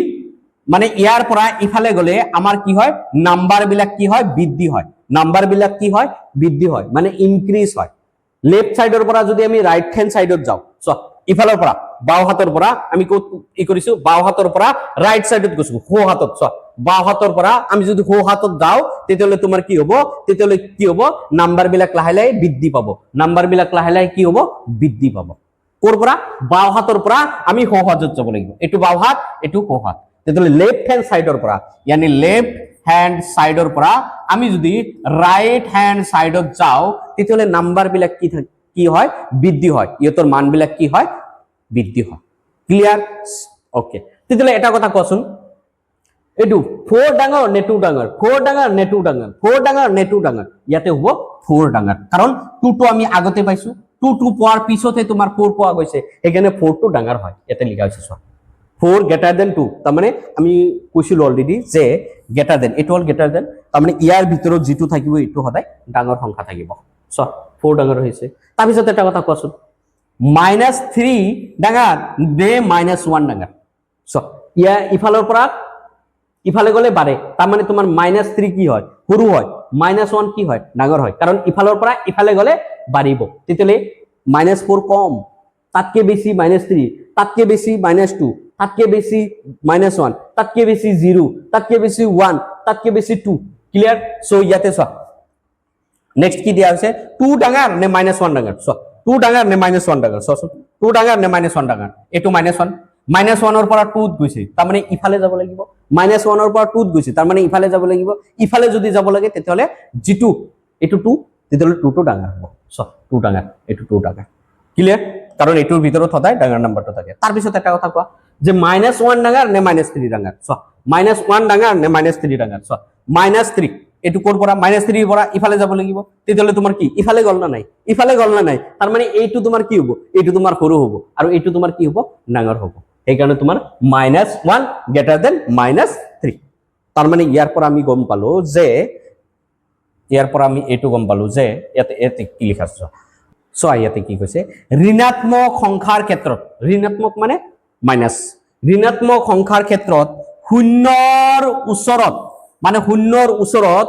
মানে ইয়াৰ পৰা ইফালে গলে আমাৰ কি হয় নাম্বাৰ বিলাক কি হয় বৃদ্ধি হয়, নাম্বাৰ বিলাক কি হয় বৃদ্ধি হয় মানে ইনক্ৰিজ হয়। লেফট সাইডৰ পৰা যদি আমি ৰাইট হ্যান্ড সাইডত যাও, চোৱা ইফালৰ পৰা বাও হাতৰ পৰা আমি কত ই কৰিছো, বাও হাতৰ পৰা ৰাইট সাইডত গৈছো হো হাতত, চোৱা বাও হাতৰ পৰা আমি যদি হো হাতত যাও তেতিয়াহলে তোমাৰ কি হ'ব, তেতিয়াহলে কি হ'ব নাম্বাৰ বিলাক লাহে লাহে বৃদ্ধি পাব, নাম্বাৰ বিলাক লাহে লাহে কি হ'ব বৃদ্ধি পাব। কোৰ পৰা বাও হাতৰ পৰা আমি হো হাতত যাব লাগিব, এইটো বাও হাত এইটো হো হাত, তেতিয়াহলে লেফট হ্যান্ড সাইডৰ পৰা यानी লেফট হ্যান্ড সাইডৰ পৰা আমি যদি ৰাইট হ্যান্ড সাইডত যাও তেতিয়াহলে নাম্বাৰ বিলাক কি হয় বৃদ্ধি হয়, ইহঁতৰ মান বিলাক কি হয় বৃদ্ধি হয়। ক্লিয়াৰ? ওকে। তেতিয়াহলে এটা কথা কোৱাচোন, এইটো 4 ডাঙৰ নে 2 ডাঙৰ, 4 ডাঙৰ নে 2 ডাঙৰ, 4 ডাঙৰ নে 2 ডাঙৰ, ইয়াতে হ'ব 4 ডাঙৰ, কাৰণ 2 টো আমি আগতে পাইছো, 2 পোৱাৰ পিছতে তোমাৰ 4 পোৱা গৈছে, সেইকাৰণে 4 টো ডাঙৰ হয়, ইয়াতে লিখা হৈছে চোৱা 4 greater than 2, তাৰ মানে আমি কৈছিলো অলৰেডি যে গ্ৰেটাৰ দেন, এইটো হল গ্ৰেটাৰ দেন, তাৰ মানে ইয়াৰ ভিতৰত যিটো থাকিব এইটো সদায় ডাঙৰ সংখ্যা থাকিব। চোৱা 4 ডাঙৰ হৈছে। তাৰপিছত এটা কথা কোৱাচোন -3 ডাঙৰ নে -1 ডাঙৰ, চোৱা ইয়াৰ ইফালৰ পৰা ইফালে গলে বাঢ়ে, তাৰ মানে তোমাৰ -3 কি হয় সৰু হয়, -1 কি হয় ডাঙৰ হয়, কাৰণ ইফালৰ পৰা ইফালে গলে বাঢ়িব, তেতিয়ালে -4 কম, তাতকে বেছি -3, তাতকে বেছি -2, তাতকে বেছি -1, তাতকে বেছি 0, তাতকে বেছি 1, তাতকে বেছি 2। ক্লিয়ার? সো ইয়াতে চোৱা নেক্সট কি দিয়া হৈছে 2 ডাঙৰ নে -1 ডাঙৰ, চোৱা 2 ডাঙৰ নে -1 ডাঙৰ, চোৱাচোন 2 ডাঙৰ নে -1 ডাঙৰ, এইটো -1, -1 পৰা 2 ত গৈছে, তাৰ মানে ইফালে যাব লাগিব, -1 পৰা 2 ত গৈছে, তাৰ মানে ইফালে যাব লাগিব, ইফালে যদি যাব লাগে তেতিয়াহলে যিটো এইটো 2, তেতিয়াহলে 2 টো ডাঙৰ হ'ব, চোৱা 2 ডাঙৰ এইটো 2 ডাঙৰ। ক্লিয়াৰ? কাৰণ এটোৰ ভিতৰত সদায় ডাঙৰ নাম্বাৰটো থাকে। তাৰ পিছত এটা কথা কোৱা যে -1 ডাঙৰ নে -3 ডাঙৰ, চোৱা -1 ডাঙৰ নে -3 ডাঙৰ, চোৱা -3 এটো কোৰ পৰা -3 পৰা ইফালে যাব লাগিব, তেতিয়াহলে তোমাৰ কি ইফালে গল না নাই, ইফালে গল না নাই, তাৰ মানে এইটো তোমাৰ কি হ'ব, এইটো তোমাৰ সৰু হ'ব আৰু এইটো তোমাৰ কি হ'ব ডাঙৰ হ'ব, এই কাৰণে তোমাৰ -1 গ্ৰেটাৰ দেন -3। তাৰ মানে ইয়াৰ পৰা আমি গম পালো যে ইয়াৰ পৰা আমি এইটো গম পালো যে ইয়াতে কি লিখা আছে, চোৱা ইয়াতে কি কৈছে ঋণাত্মক সংখ্যাৰ ক্ষেত্ৰত, ঋণাত্মক মানে মাইনাস, ঋণাত্মক সংখ্যাৰ ক্ষেত্ৰত শূন্যৰ ওচৰত মানে শূন্যৰ ওচৰত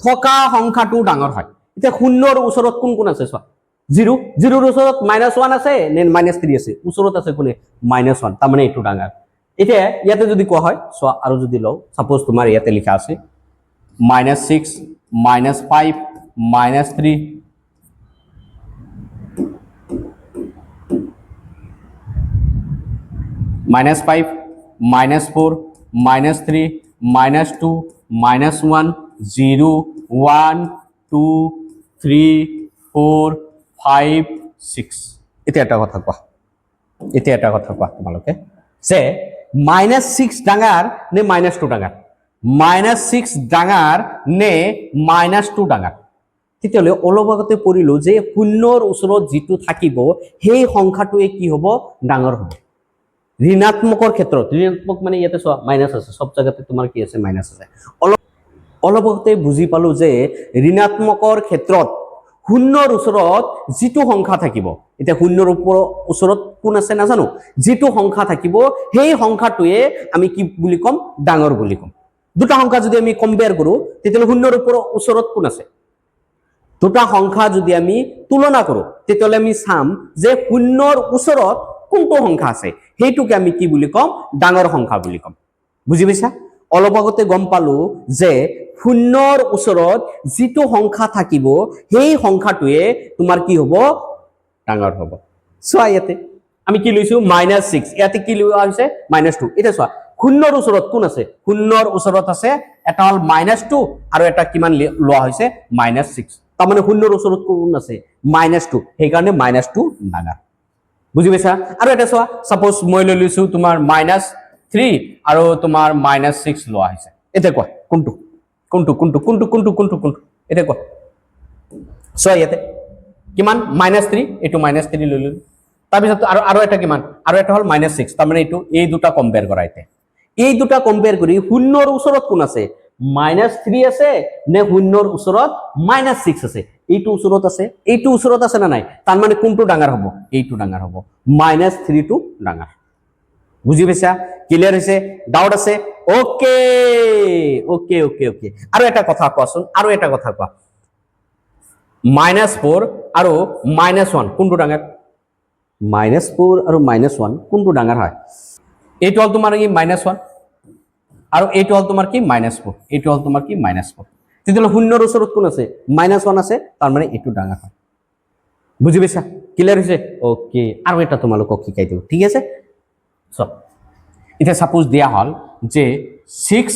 থকা সংখ্যাটো ডাঙৰ হয়। এতিয়া শূন্যৰ ওচৰত কোন কোন আছে চোৱা 0, 0ৰ ওচৰত -1 আছে নে -3 আছে, ওচৰত আছে কোনে -1, তাৰ মানে এইটো ডাঙৰ। এতিয়া ইয়াতে যদি কোৱা হয় চোৱা আৰু যদি লও সাপোজ তোমাৰ ইয়াতে লিখা আছে -6 -5 -3 -5 -4 -3 -2 -1 0 1 2 3 4 5 6 এতিয়া এটা কথা কোৱা তোমালোকে যে -6 ডাঙৰ নে -2 ডাঙৰ -6 ডাঙৰ নে -2 ডাঙৰ তেতিয়াহ'লে অলপ আগতে পঢ়িলো যে শূন্যৰ ওচৰত যিটো থাকিব সেই সংখ্যাটোৱে কি হ'ব ডাঙৰ হ'ব ঋণাত্মকৰ ক্ষেত্ৰত ঋণাত্মক মানে ইয়াতে চোৱা মাইনাস আছে সব জায়গাতে তোমাৰ কি আছে মাইনাস আছে অলপ আগতে বুজি পালো যে ঋণাত্মকৰ ক্ষেত্ৰত শূন্যৰ ওচৰত যিটো সংখ্যা থাকিব এতিয়া শূন্যৰ ওচৰত কোন আছে নাজানো যিটো সংখ্যা থাকিব সেই সংখ্যাটোৱে আমি কি বুলি কম ডাঙৰ বুলি কম দুটা সংখ্যা যদি আমি কম্পেয়াৰ কৰো তেতিয়াহ'লে শূন্যৰ ওচৰত কোন আছে দুটা সংখ্যা যদি আমি তুলনা কৰো তেতিয়াহ'লে আমি চাম যে শূন্যৰ ওচৰত কোনটো সংখ্যা আছে সেইটোকে আমি কি বুলি কম ডাঙৰ সংখ্যা বুলি কম বুজি পাইছা অলপ আগতে গম পালো যে শূন্যৰ ওচৰত যিটো সংখ্যা থাকিব সেই সংখ্যাটোৱে তোমাৰ কি হ'ব ডাঙৰ হ'ব চোৱা ইয়াতে আমি কি লৈছো -6 ইয়াতে কি লোৱা হৈছে -2 এটা চোৱা শূন্যৰ ওচৰত কোন আছে শূন্যৰ ওচৰত আছে এটা হল -2 আৰু এটা কিমান লোৱা হৈছে -6 তাৰ মানে শূন্যৰ ওচৰত কোন আছে -2 সেইকাৰণে -2 ডাঙৰ বুজি পাইছা আৰু এটা চোৱা সাপোজ মই লৈ লৈছো তোমাৰ -3 আৰু তোমাৰ -6 লোৱা হৈছে এটা কোৱা কোনটো এটা কোৱা চোৱা ইয়াতে কিমান -3 এটো -3 লৈ ললো তাৰ পিছত আৰু এটা কিমান আৰু এটা হল -6 তাৰ মানে এই দুটা কম্পেয়াৰ কৰা এতিয়া এই দুটা কম্পেয়াৰ কৰি শূন্যৰ ওচৰত কোন আছে -3 আছে নে শূন্যৰ ওচৰত -6 আছে এইটো ওচৰত আছে না নাই তাৰ মানে কোনটো ডাঙৰ হ'ব এইটো ডাঙৰ হ'ব -3 টো ডাঙৰ বুজি পাইছা ক্লিয়াৰ হৈছে ডাউট আছে ওকে আৰু এটা কথা কোৱাচোন আৰু এটা কথা কোৱা -4 আৰু -1 কোনটো ডাঙৰ -4 আৰু -1 কোনটো ডাঙৰ হয় এইটো হল তোমাৰ কি -1 আৰু এইটো হল তোমাৰ কি -4 এইটো হল তোমাৰ কি -4 তেতিয়াহ'লে শূন্যৰ ওচৰত কোন আছে -1 আছে তাৰ মানে এইটো ডাঙৰ হয় বুজি পাইছা ক্লিয়াৰ হৈছে ওকে আৰু এটা তোমালোকক শিকাই দিও ঠিক আছে সব এতিয়া সাপোজ দিয়া হল যে 6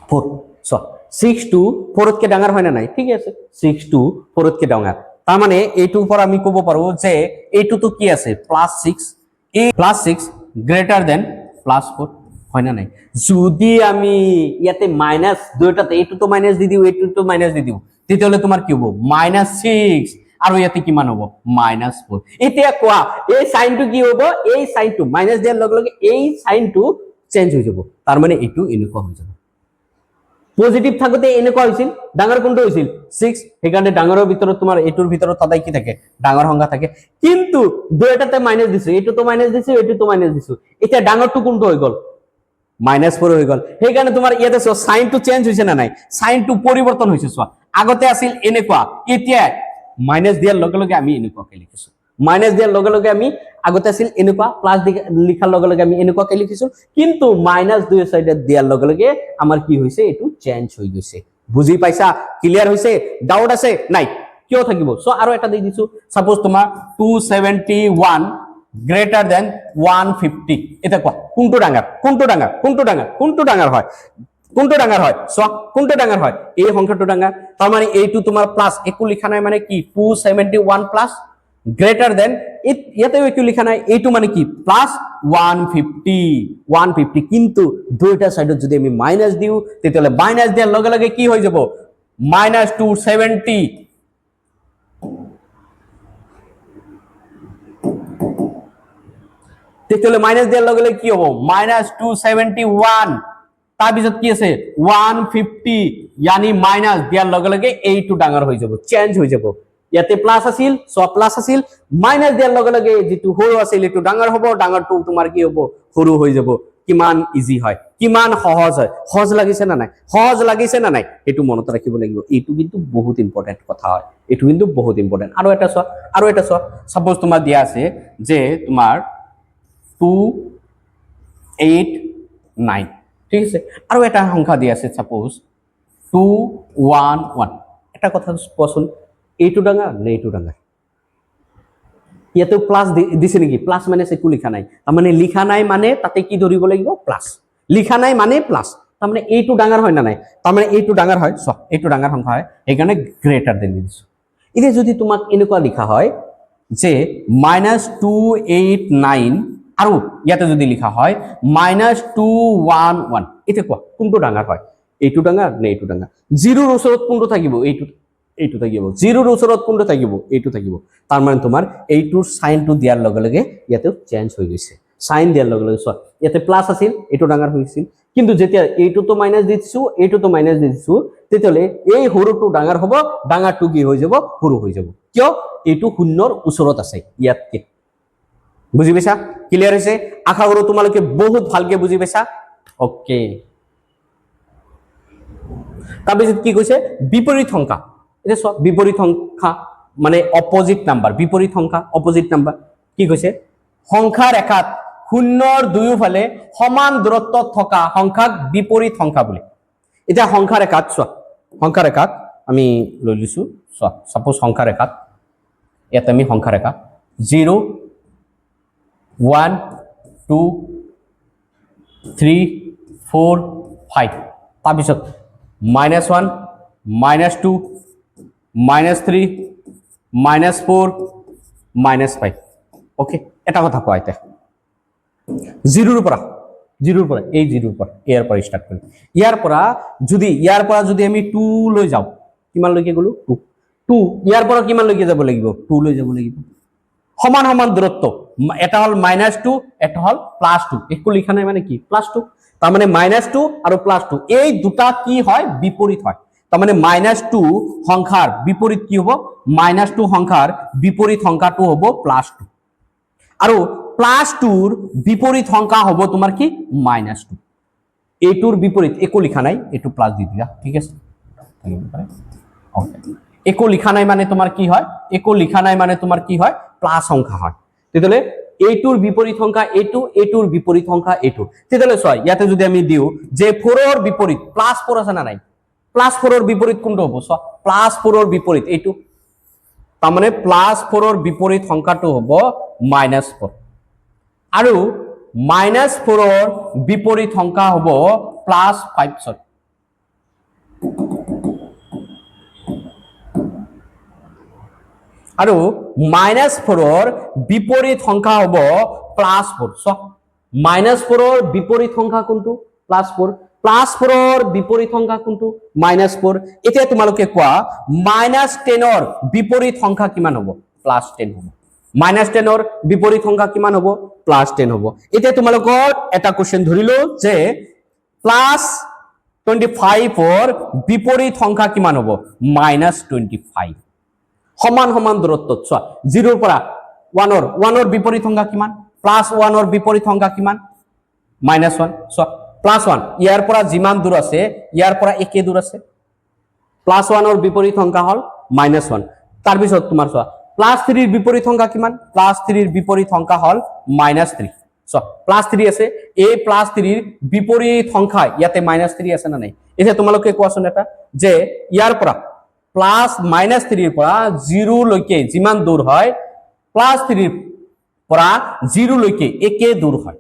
4 সো 6 to 4 কে ডাঙৰ হয় না নাই ঠিক আছে 6 to 4 কে ডাঙৰ তাৰ মানে এইটোৰ পৰা আমি ক'ব পাৰো যে এইটো তো কি আছে +6 a +6 গ্রেটার দেন +4 হয় না নাই যদি আমি ইয়াতে মাইনাস দুইটাতে এইটো তো মাইনাস দি দিও এইটো তো মাইনাস দি দিও তেতিয়াহলে তোমাৰ কি হ'ব -6 আৰু ইয়াতে কিমান হ'ব -4 এতিয়া কোৱা এই সাইনটো কি হ'ব এই সাইনটো মাইনাস দিয়াৰ লগে লগে এই সাইনটো চেঞ্জ হৈ যাব তাৰ মানে এইটো এনেকুৱা হৈ যাব পজিটিভ থাকতে এনেকুৱা হৈছিল ডাঙৰ কোনটো হৈছিল 6 সেইকাৰণে ডাঙৰৰ ভিতৰত তোমাৰ এইটোৰ ভিতৰত সদায় কি থাকে ডাঙৰ সংখ্যা থাকে কিন্তু দুইটাতে মাইনাস দিছো এইটো তো মাইনাস দিছো এইটো তো মাইনাস দিছো এতিয়া ডাঙৰটো কোনটো হৈ গল -4 হৈ গল সেইকাৰণে তোমাৰ ইয়াতে চোৱা সাইনটো চেঞ্জ হৈছে না নাই সাইনটো পৰিৱৰ্তন হৈছে চোৱা আগতে আছিল এনেকুৱা এতিয়া মাইনাস দিয়াৰ লগে লগে আমি এনেকুৱাকে লিখিছো মাইনাস দিয়াৰ লগে লগে আমি আগতে আছিল এনেকুৱা প্লাস লিখাৰ লগে লগে আমি এনেকুৱাকে লিখিছো কিন্তু মাইনাস দুই সাইডে দিয়াৰ লগে লগে আমাৰ কি হৈছে এটো চেঞ্জ হৈ গৈছে বুজি পাইছা ক্লিয়াৰ হৈছে ডাউট আছে নাই কিয় থাকিব সো আৰু এটা দি দিছো সাপোজ তোমাৰ 271 গ্ৰেটাৰ দেন 150 এটা কোৱা কোনটো ডাঙৰ হয় সো কোনটো ডাঙৰ হয় এই সংখ্যাটো ডাঙৰ তাৰ মানে এইটো তোমাৰ প্লাস একো লিখা নাই মানে কি 271 প্লাস গ্রেটার দেন ইয়াতে একো লিখা নাই এইটো মানে কি প্লাস 150 কিন্তু দুইটা সাইডত যদি আমি মাইনাস দিও তেতিয়ালে মাইনাস দিয়াৰ লগে লগে কি হৈ যাব -270 তেতিয়ালে মাইনাস দিয়াৰ লগে লগে কি হ'ব -271 তাৰ পিছত কি আছে 150 यानी মাইনাস দিয়াৰ লগে লগে এইটো ডাঙৰ হৈ যাব চেঞ্জ হৈ যাব ইয়াতে প্লাস আছিল সো প্লাস আছিল মাইনাস দিয়াৰ লগে লগে যেটো সৰু আছিল এটো ডাঙৰ হ'ব ডাঙৰটো তোমাৰ কি হ'ব সৰু হৈ যাব কিমান ইজি হয় কিমান সহজ হয় সহজ লাগিছে না নাই এটো মনত ৰাখিব লাগিব এটো কিন্তু বহুত ইম্পৰ্টেন্ট কথা হয় এটো কিন্তু বহুত ইম্পৰ্টেন্ট আৰু এটা চোৱা সাপোজ তোমাৰ দিয়া আছে যে তোমাৰ 289 ঠিক আছে আৰু এটা সংখ্যা দিয়া আছে সাপোজ 211 এটা কথা কোৱাচোন এইটো ডাঙৰ নে এইটো ডাঙৰ ইয়াতে প্লাস দিছে নেকি প্লাস মানে একো লিখা নাই মানে লিখা নাই মানে তাতে কি ধৰিব লাগিব প্লাস লিখা নাই মানে প্লাস তাৰমানে এইটো ডাঙৰ হয় না নাই তাৰমানে এইটো ডাঙৰ হয় চোৱা এইটো ডাঙৰ সংখ্যা হয় সেইকাৰণে গ্ৰেটাৰ দেন দি দিছো এতিয়া যদি তোমাক এনেকুৱা লিখা হয় যে -289 আৰু ইয়াতে যদি লিখা হয় -211 এতিয়া কোৱা কোনটো ডাঙৰ হয় এইটো ডাঙৰ নে এইটো ডাঙৰ জিৰোৰ ওচৰত কোনটো থাকিব এইটো থাকিব জিৰোৰ ওচৰত কোনটো থাকিব এইটো থাকিব তাৰ মানে তোমাৰ এইটোৰ সাইনটো দিয়াৰ লগে লগে ইয়াতে চেঞ্জ হৈ গৈছে সাইন দিয়াৰ লগে লগে চোৱা ইয়াতে প্লাস আছিল এইটো ডাঙৰ হৈছিল কিন্তু যেতিয়া এইটোটো মাইনাস দিছো এইটোটো মাইনাস দিছো তেতিয়ালে এই সৰুটো ডাঙৰ হ'ব ডাঙৰটো কি হৈ যাব সৰু হৈ যাব কিয় এইটো শূন্যৰ ওচৰত আছে ইয়াতকে বুজি পাইছা ক্লিয়াৰ হৈছে আশা কৰো তোমালোকে বহুত ভালকে বুজি পাইছা ওকে তাৰপিছত কি কৈছে বিপৰীত সংখ্যা এটা সব বিপৰীত সংখ্যা মানে অপোজিট নাম্বাৰ বিপৰীত সংখ্যা অপোজিট নাম্বাৰ কি কৈছে সংখ্যা ৰেখাত শূন্যৰ দুয়োফালে সমান দূৰত্বত থকা সংখ্যাক বিপৰীত সংখ্যা বুলি এটা সংখ্যা ৰেখাত চোৱা সংখ্যা ৰেখাত আমি লৈ লিছো চোৱা সাপোজ সংখ্যা ৰেখাত ইয়াত আমি সংখ্যা ৰেখা 0 1 2 3 4 5 তাৰপিছত -1 -2 -3 -4 -5 ওকে এটা কথা কোৱা এতিয়া জিৰোৰ পৰা এই জিৰোৰ পৰা ইয়াৰ পৰা স্টাৰ্ট কৰিম ইয়াৰ পৰা যদি আমি 2 লৈ যাও কিমান লৈকে গলো 2 ইয়াৰ পৰা কিমান লৈকে যাব লাগিব 2 লৈ যাব লাগিব সমান সমান দূৰত্ব এটা হল -2 এটা হল +2 একো লিখা নাই মানে কি +2 তাৰ মানে -2 আৰু +2 এই দুটা কি হয় বিপৰীত হয় তাৰ মানে -2 সংখ্যাৰ বিপৰীত কি হ'ব -2 সংখ্যাৰ বিপৰীত সংখ্যাটো হ'ব +2 আৰু +2ৰ বিপৰীত সংখ্যা হ'ব তোমাৰ কি -2 এইটোৰ বিপৰীত একো লিখা নাই এটো প্লাস দি দিয়া ঠিক আছে ওকে একো লিখা নাই মানে তোমাৰ কি হয় একো লিখা নাই মানে তোমাৰ কি হয় প্লাস সংখ্যা হয় তেতিয়ালে এইটোৰ বিপৰীত সংখ্যা এইটোৰ বিপৰীত সংখ্যা এইটো তেতিয়ালে চোৱা ইয়াতে যদি আমি দিও যে 4ৰ বিপৰীত +4 আছে না নাই +4ৰ বিপৰীত কোনটো হ'ব চোৱা +4ৰ বিপৰীত এইটো তাৰ মানে +4ৰ বিপৰীত সংখ্যাটো হ'ব -4 আৰু -4ৰ বিপৰীত সংখ্যা হ'ব +5 সৰি আৰু -4ৰ বিপৰীত সংখ্যা হ'ব +4 সো -4ৰ বিপৰীত সংখ্যা কোনটো +4 +4ৰ বিপৰীত সংখ্যা কোনটো -4 এতিয়া তোমালোকে কোৱা -10ৰ বিপৰীত সংখ্যা কিমান হ'ব +10 হ'ব -10ৰ বিপৰীত সংখ্যা কিমান হ'ব +10 হ'ব এতিয়া তোমালোকৰ এটা কোশ্চেন ধৰিলো যে +25ৰ বিপৰীত সংখ্যা কিমান হ'ব -25 সমান সমান দূৰত্বত চোৱা 0ৰ পৰা 1ৰ বিপৰীত সংখ্যা কিমান +1ৰ বিপৰীত সংখ্যা কিমান -1 চোৱা +1 ইয়াৰ পৰা যিমান দূৰ আছে ইয়াৰ পৰা একে দূৰ আছে +1ৰ বিপৰীত সংখ্যা হল -1 তাৰ পিছত তোমাৰ চোৱা +3ৰ বিপৰীত সংখ্যা কিমান +3ৰ বিপৰীত সংখ্যা হল -3 চোৱা +3 আছে এই +3ৰ বিপৰীত সংখ্যা ইয়াতে -3 আছে না নাই এতিয়া তোমালোকে কোৱাচোন এটা যে ইয়াৰ পৰা +-3ৰ পৰা 0 লৈকে যিমান দূৰ হয় +3ৰ পৰা 0 লৈকে একে দূৰ হয়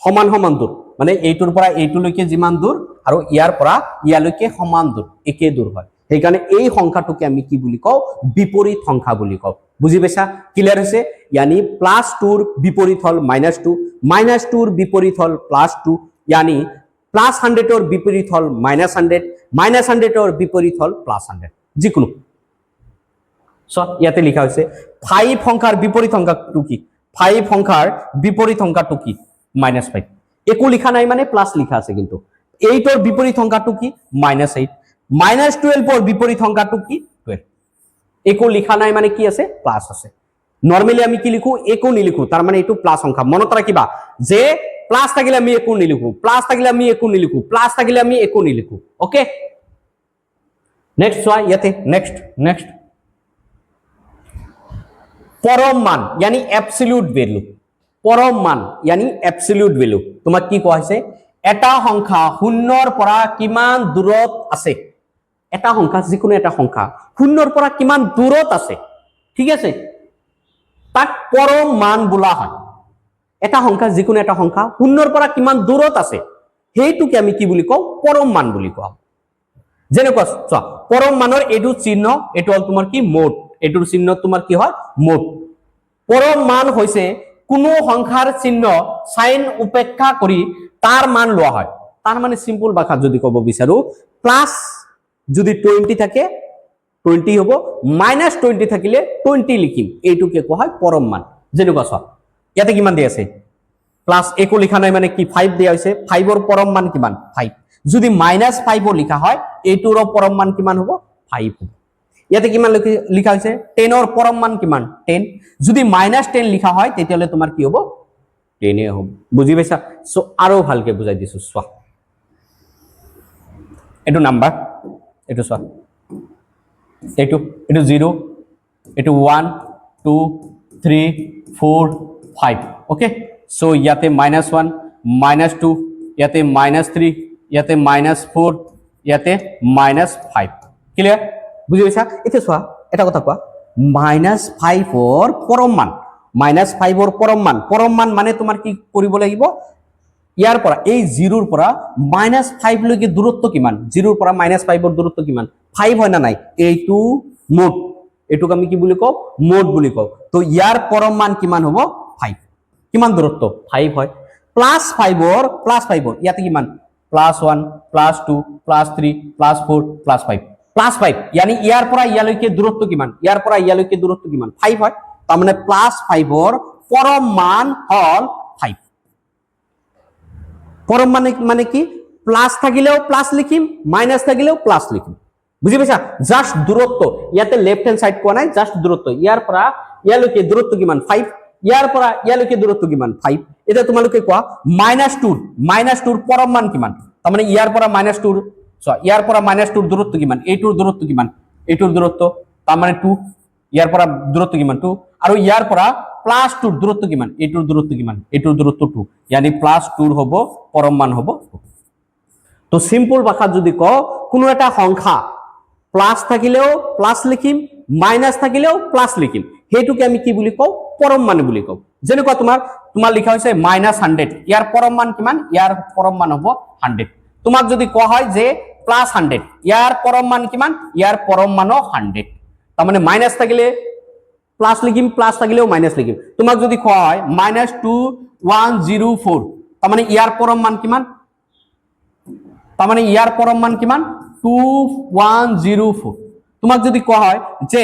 সমান সমান দূৰ মানে এইটোৰ পৰা এইটো লৈকে যিমান দূৰ আৰু ইয়াৰ পৰা ইয়ালৈকে সমান দূৰ একে দূৰ হয় সেইকাৰণে এই সংখ্যাটোকে আমি কি বুলি কও বিপৰীত সংখ্যা বুলি কও বুজি পাইছা ক্লিয়াৰ হৈছে यानी +2ৰ বিপৰীত হল -2 -2ৰ বিপৰীত হল +2 यानी +100ৰ বিপৰীত হল -100 -100ৰ বিপৰীত হল +100 যিকোনো সো ইয়াতে লিখা হৈছে 5 সংখ্যাৰ বিপৰীত সংখ্যাটো কি 5 সংখ্যাৰ বিপৰীত সংখ্যাটো কি -5 একো লিখা নাই মানে প্লাস লিখা আছে কিন্তু 8ৰ বিপৰীত সংখ্যাটো কি -8 -12ৰ বিপৰীত সংখ্যাটো কি 12 একো লিখা নাই মানে কি আছে প্লাস আছে নরমালি আমি কি লিখো একো নিলিখো তার মানে এটো প্লাস সংখ্যা মনত রাখিবা যে প্লাস থাকিলে আমি একো নিলিখো প্লাস থাকিলে আমি একো নিলিখো প্লাস থাকিলে আমি একো নিলিখো ওকে নেক্সট সোয়া ইয়াতে নেক্সট পরম মান यानी एब्सोल्यूट वैल्यू পরম মান यानी एब्सोल्यूट वैल्यू তোমাক কি কোৱা হৈছে এটা সংখ্যা শূন্যৰ পৰা কিমান দূৰত আছে এটা সংখ্যা যিকোনো এটা সংখ্যা শূন্যৰ পৰা কিমান দূৰত আছে ঠিক আছে তাক পৰম মান বোলা হয় এটা সংখ্যা যিকোনো এটা সংখ্যা শূন্যৰ পৰা কিমান দূৰত আছে সেইটোকে আমি কি বুলি কওঁ পৰম মান বুলি কওঁ যেনেকুৱা চোৱা পৰম মানৰ এইটো চিহ্ন এইটো হল তোমাৰ কি মোড এইটোৰ চিহ্ন তোমাৰ কি হয় মোড পৰম মান হৈছে কোনো সংখ্যাৰ চিহ্ন সাইন উপেক্ষা কৰি তাৰ মান লোৱা হয় তাৰ মানে সিম্পল ভাষাত যদি ক'ব বিচাৰো প্লাস যদি 20 থাকে 20 হ'ব মাইনাস 20 থাকিলে 20 লিখিম এইটোকে কোৱা হয় পৰম মান যেনেকুৱা চোৱা ইয়াতে কিমান দি আছে প্লাস একো লিখা নাই মানে কি 5 দিয়া হৈছে 5 ৰ পৰম মান কিমান 5 যদি মাইনাস 5 ও লিখা হয় এইটোৰ পৰম মান কিমান হ'ব 5 হ'ব ইয়াতে কিমান লিখা হৈছে 10 ৰ পৰম মান কিমান 10 যদি মাইনাস 10 লিখা হয় তেতিয়ালে তোমাৰ কি হ'ব 10 এ হ'ব বুজি পাইছা সো আৰু ভালকে বুজাই দিছো চোৱা এটো নাম্বাৰ এটো চোৱা এটো 0 এটো 1 2 3 4 5 ওকে সো ইয়াতে -1 -2 ইয়াতে -3 ইয়াতে -4 ইয়াতে -5 ক্লিয়ার বুঝি পাইছা এতে চোৱা এটা কথা কোৱা -5 ৰ পৰম মান -5 ৰ পৰম মান মানে তোমাৰ কি কৰিব লাগিব ইয়াৰ পৰা এই 0 ৰ পৰা -5 লৈকে দূৰত্ব কিমান 0 ৰ পৰা -5 ৰ দূৰত্ব কিমান 5 হয় না নাই এইটো মোড এটুক আমি কি বুলি কও মোড বুলি কও তো ইয়াৰ পৰম মান কিমান হ'ব 5 কিমান দূৰত্ব 5 হয় +5 ৰ ইয়াতে কিমান +1 +2 +3 +4 +5 यानी ইয়াৰ পৰা ইয়ালৈকে দূৰত্ব কিমান ইয়াৰ পৰা ইয়ালৈকে দূৰত্ব কিমান 5 হয় তাৰ মানে +5 ৰ পৰম মান হল 5 পরম মানে কি প্লাস থাকিলেও প্লাস লিখিম মাইনাস থাকিলেও প্লাস লিখিম বুঝি পাইছা জাস্ট দূরত্ব ইয়াতে লেফট হ্যান্ড সাইড কোয়া নাই জাস্ট দূরত্ব ইয়াৰ পৰা ইয়ালৈকে দূৰত্ব কিমান 5 ইয়াৰ পৰা ইয়ালৈকে দূৰত্ব কিমান 5 এটা তোমালোকে কোৱা -2 পৰম মান কিমান তাৰ মানে ইয়াৰ পৰা -2 ইয়াৰ পৰা -2 দূৰত্ব কিমান এইটোৰ দূৰত্ব কিমান এইটোৰ দূৰত্ব তাৰ মানে 2 ইয়াৰ পৰা দূৰত্ব কিমান 2 আৰু ইয়াৰ পৰা +2 দূৰত্ব কিমান এইটোৰ দূৰত্ব কিমান এইটোৰ দূৰত্ব 2 यानी +2 হ'ব পৰম মান হ'ব তো সিম্পল ভাষাত যদি কও কোনো এটা সংখ্যা প্লাস থাকিলেও প্লাস লিখিম মাইনাস থাকিলেও প্লাস লিখিম হেতুকে আমি কি বুলি কও পৰম মান বুলি কও যেনেকুৱা তোমাৰ লিখা হৈছে -100 ইয়াৰ পৰম মান কিমান ইয়াৰ পৰম মান হ'ব 100 তোমাক যদি কোৱা হয় যে +100 ইয়াৰ পৰম মান কিমান ইয়াৰ পৰম মান 100 তাৰ মানে মাইনাস থাকিলে প্লাস লিখিম প্লাস থাকিলেও মাইনাস লিখিম তোমাক যদি কোৱা হয় -2104 তাৰ মানে ইয়াৰ পৰম মান কিমান তাৰ মানে ইয়াৰ পৰম মান কিমান 2104 তোমাক যদি কোৱা হয় যে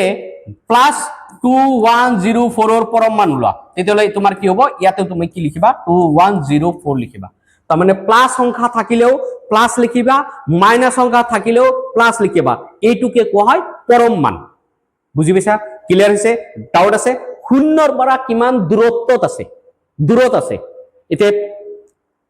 +2104 ৰ পৰম মান লোৱা তেতিয়ালে তোমাৰ কি হ'ব ইয়াতে তুমি কি লিখিবা 2104 লিখিবা তাৰ মানে প্লাস সংখ্যা থাকিলেও প্লাস লিখিবা মাইনাস সংখ্যা থাকিলেও প্লাস লিখিবা এইটোকে কোৱা হয় পৰম মান বুজি পাইছা ক্লিয়াৰ হৈছে ডাউট আছে শূন্যৰ পৰা কিমান দূৰত্বত আছে এতে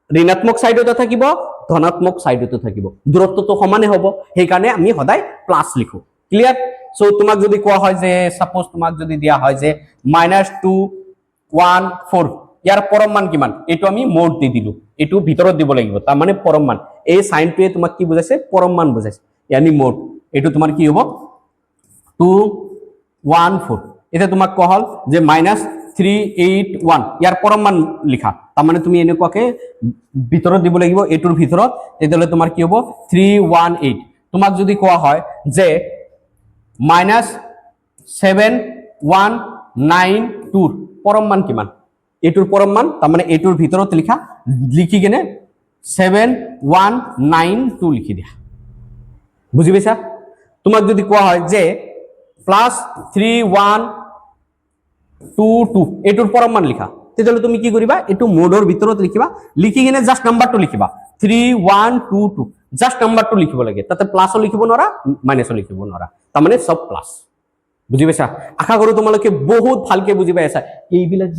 ঋণাত্মক সাইডতে থাকিব ধনাত্মক সাইডতে থাকিব দূৰত্বটো সমানে হ'ব সেই কাৰণে আমি সদায় প্লাস লিখো ক্লিয়াৰ সো তোমাক যদি কোৱা হয় যে সাপোজ তোমাক যদি দিয়া হয় যে -214 ইয়াৰ পৰম মান কিমান এটো আমি মোড দি দিলু এটো ভিতৰত দিব লাগিব তাৰ মানে পৰম মান এই সাইনটোৱে তোমাক কি বুজাইছে পৰম মান বুজাইছে यानी মোড এটো তোমাৰ কি হ'ব 214 এটা তোমাক কোৱা হল যে -381 ইয়াৰ পৰম মান লিখা তাৰ মানে তুমি এনেকুৱাকে ভিতৰত দিব লাগিব এটোৰ ভিতৰত তেতিয়ালে তোমাৰ কি হ'ব 318 তোমাক যদি কোৱা হয় যে -7192 পৰম মান কিমান এটোৰ পৰম মান তাৰ মানে এটোৰ ভিতৰত লিখি কেনে 7192 লিখি দিয়া বুজি পাইছা তোমাক যদি কোৱা হয় যে +3122 এটোৰ পৰম মান লিখা তেতিয়ালে তুমি কি কৰিবা এটো মোডৰ ভিতৰত লিখিবা লিখি কিনে জাস্ট নাম্বাৰটো লিখিবা 3122 জাস্ট নাম্বাৰটো লিখিব লাগে তাতে প্লাসও লিখিব নৰা মাইনাসও লিখিব নৰা তাৰ মানে সব প্লাস বুজি পাইছা আশা কৰো তোমালোকে বহুত ভালকে বুজি পাইছা এইবিলাক